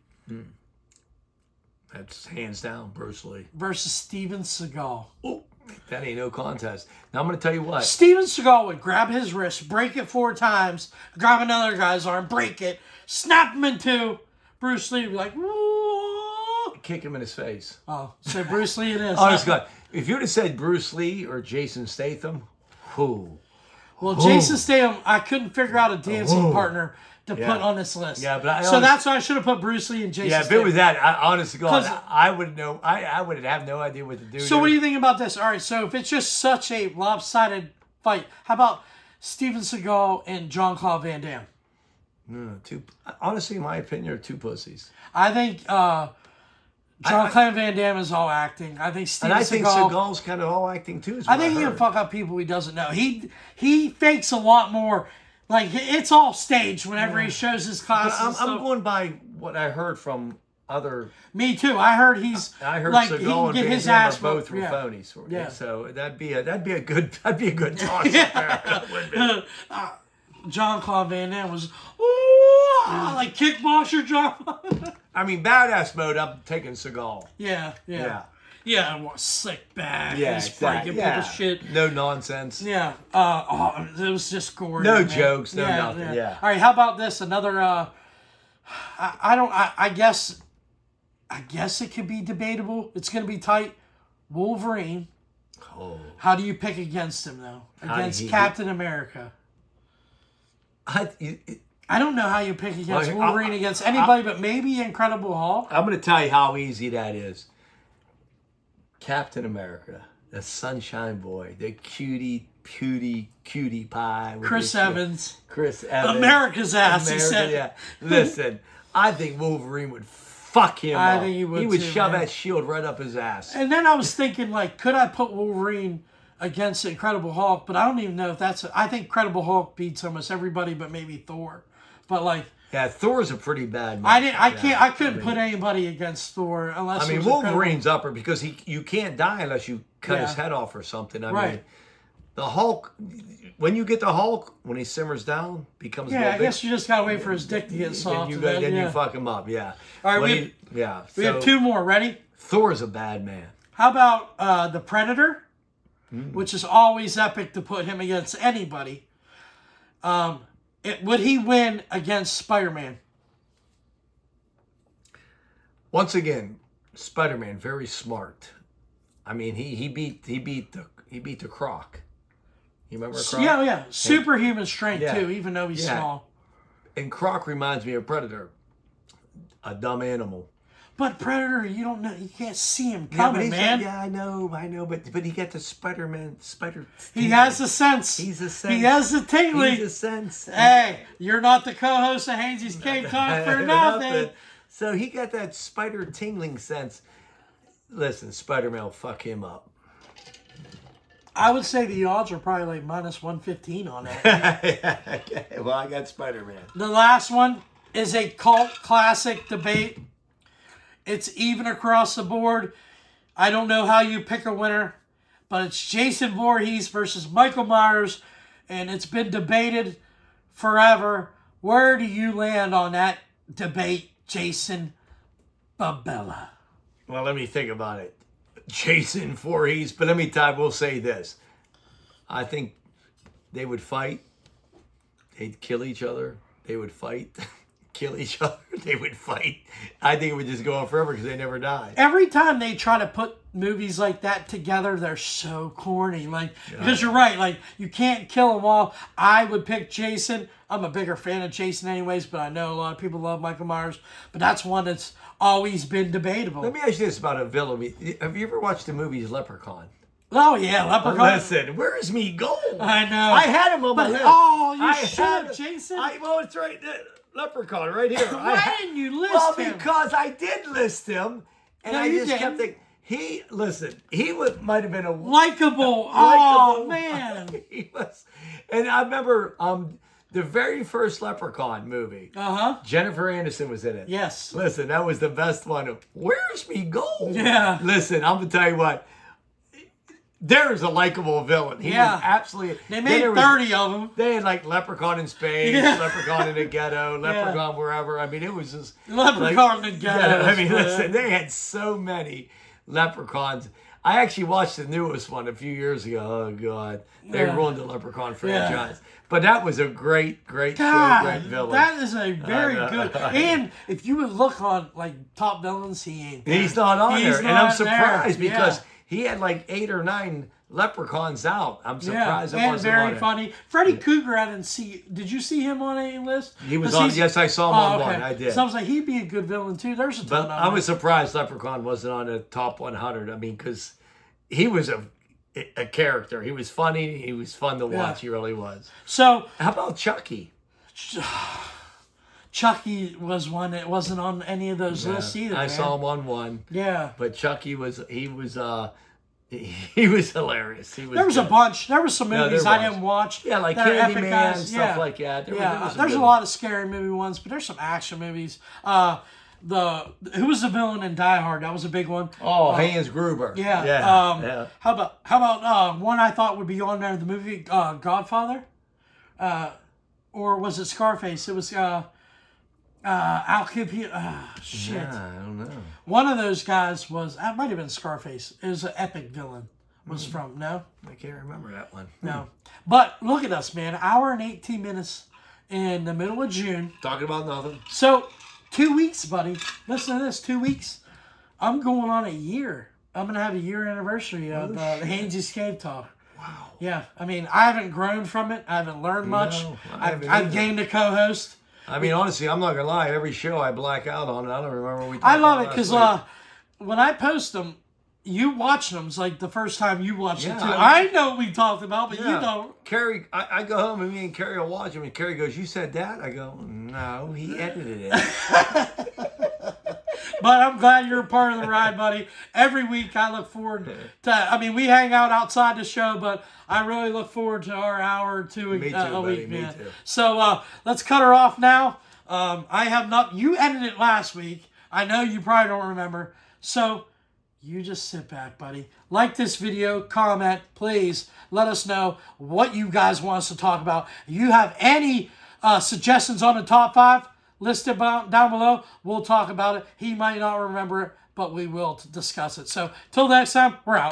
That's hands down Bruce Lee.
versus Steven Seagal.
Oh, that ain't no contest. Now I'm going to tell you what.
Steven Seagal would grab his wrist, break it 4 times, grab another guy's arm, break it, snap him in 2. Bruce Lee would be like, whoa.
Kick him in his face.
Oh, so Bruce Lee it is.
Honest God, if you'd have said Bruce Lee or Jason Statham, who?
Well, Jason Statham, I couldn't figure out a dancing partner to put on this list.
Yeah, but
so that's why I should have put Bruce Lee and Jason
Yeah, if
Statham.
it was that, honest to God, I would know. I would have no idea what to do.
So what do you think about this? All right, so if it's just such a lopsided fight, how about Steven Seagal and Jean-Claude Van Damme?
Honestly, in my opinion, are two pussies.
I think Jean-Claude Van Damme is all acting. I think Steven
And I think
Seagal...
Seagal's kind of all acting too.
I think he can fuck up people he doesn't know. He fakes a lot more. Like, it's all staged whenever he shows his classes.
But I'm going by what I heard from other.
Me too. I heard
I heard
like,
Seagal and
get
Van
his
Damme
ass
are both
whooped.
phonies.
Yeah.
So that'd be a good toss up there.
Jean-Claude Van Damme was like kickboxer John.
I mean, badass mode. I'm taking Seagal.
Yeah. What slick back.
Yeah,
He's
exactly.
breaking people's shit.
No nonsense.
Yeah. It was just gory.
No
man.
jokes. No nothing. Yeah.
All right. How about this? Another. I guess it could be debatable. It's gonna be tight. Wolverine.
Oh.
How do you pick against him though? Against Captain America. I don't know how you pick against Wolverine against anybody, but maybe Incredible Hulk.
I'm going to tell you how easy that is. Captain America, the Sunshine Boy, the cutie pie.
Chris Evans.
Chris Evans.
America's ass, he said.
Yeah. Listen, I think Wolverine would fuck him up.
I think he would
He would
too,
shove
man.
that shield right up his ass.
And then I was thinking, like, could I put Wolverine against Incredible Hulk? But I don't even know if that's... I think Incredible Hulk beats almost everybody but maybe Thor. But, like...
Yeah, Thor's a pretty bad man.
I couldn't put anybody against Thor unless...
I mean, Wolverine's upper because you can't die unless you cut his head off or something. I mean, the Hulk... When you get the Hulk, when he simmers down, becomes...
Yeah, I guess you just gotta wait for his dick to get soft.
Then you fuck him up, yeah.
All right, we have 2 more. Ready?
Thor's a bad man.
How about the Predator which is always epic to put him against anybody. Would he win against Spider-Man?
Once again, Spider-Man very smart. I mean, he beat the Croc. You remember Croc?
Yeah. Superhuman strength
Yeah.
too, even though he's small.
And Croc reminds me of Predator, a dumb animal.
But Predator, you don't know, you can't see him
Yeah,
coming, man.
Yeah, I know, but he got the Spider-Man.
He has the sense.
He's a sense.
He has the tingling.
He's a sense.
Hey, you're not the co-host of Hainsey's Cave Talk for nothing.
So he got that spider tingling sense. Listen, Spider-Man will fuck him up.
I would say the odds are probably like minus 115 on that.
Well, I got Spider-Man.
The last one is a cult classic debate. It's even across the board. I don't know how you pick a winner, but it's Jason Voorhees versus Michael Myers, and it's been debated forever. Where do you land on that debate, Jason Babella?
Well, let me think about it. Jason Voorhees, but we'll say this. I think they would fight. They'd kill each other. They would fight. Kill each other. They would fight. I think it would just go on forever because they never die.
Every time they try to put movies like that together, they're so corny. Because you're right. Like, you can't kill them all. I would pick Jason. I'm a bigger fan of Jason anyways, but I know a lot of people love Michael Myers. But that's one that's always been debatable.
Let me ask you this about a villain. Have you ever watched the movies Leprechaun?
Oh, yeah, Leprechaun.
Listen, where's me gold?
I know.
I had him on my list.
Oh, you should, Jason.
Well, it's right there. Leprechaun, right here.
Why didn't you list him?
Well, because I did list him, and I just kept thinking. He might have been a
likable. Oh man,
he was. And I remember the very first Leprechaun movie. Jennifer Aniston was in it.
Yes.
Listen, that was the best one. Where's me gold?
Yeah.
Listen, I'm gonna tell you what. There's a likable villain. He was absolutely.
They made 30 of them.
They had like Leprechaun in space, Leprechaun in the ghetto, Leprechaun wherever. I mean, it was just
Leprechaun in the ghetto.
I mean, listen, they had so many Leprechauns. I actually watched the newest one a few years ago. Oh God, they ruined the Leprechaun franchise. But that was a great show, great villain.
That is a very good. And if you would look on like top villains, he ain't there.
He's not on there, and I'm surprised
there.
because. He had like 8 or 9 leprechauns out. I'm surprised it wasn't on
very
it.
funny. Freddy Krueger, I didn't see. Did you see him on any list?
He was on. Yes, I saw him on one. I did.
So I was like, he'd be a good villain too. There's a ton of them.
I was surprised Leprechaun wasn't on the top 100. I mean, because he was a character. He was funny. He was fun to watch. He really was.
So
how about Chucky?
Chucky was one that wasn't on any of those lists either.
I saw him on one.
Yeah.
But Chucky was hilarious. There was
a bunch. There were some movies I didn't watch.
Yeah, like Candyman, stuff like that.
There's a lot of scary movie ones, but there's some action movies. Who was the villain in Die Hard? That was a big one.
Oh, Hans Gruber.
Yeah. How about one I thought would be on there? The movie Godfather, or was it Scarface? It was Al Capone. Shit.
Yeah, I don't know.
One of those guys was. That might have been Scarface. It was an epic villain. Was from no.
I can't remember that one.
No, but look at us, man. 1 hour and 18 minutes in the middle of June.
Talking about nothing.
So 2 weeks, buddy. Listen to this. 2 weeks. I'm going on a year. I'm gonna have a year anniversary of the Hainsey's Cave Talk.
Wow.
Yeah. I mean, I haven't grown from it. I haven't learned much.
No,
I've gained a co-host.
I mean, honestly, I'm not gonna lie. Every show I black out on it. I don't remember what we talked
I love
about
it because when I post them, you watch them. It's like the first time you watched it too. I know what we talked about, but you don't.
Carrie, I go home and me and Carrie will watch them, and Carrie goes, "You said that?" I go, "No, he edited it."
But I'm glad you're a part of the ride, buddy. Every week I look forward to. I mean, we hang out outside the show, but I really look forward to our hour or two a week,
buddy,
man.
Me too.
So let's cut her off now. I have not. You edited it last week. I know you probably don't remember. So you just sit back, buddy. Like this video, comment, please. Let us know what you guys want us to talk about. If you have any suggestions on the top 5, list it down below. We'll talk about it. He might not remember it, but we will discuss it. So till next time, we're out.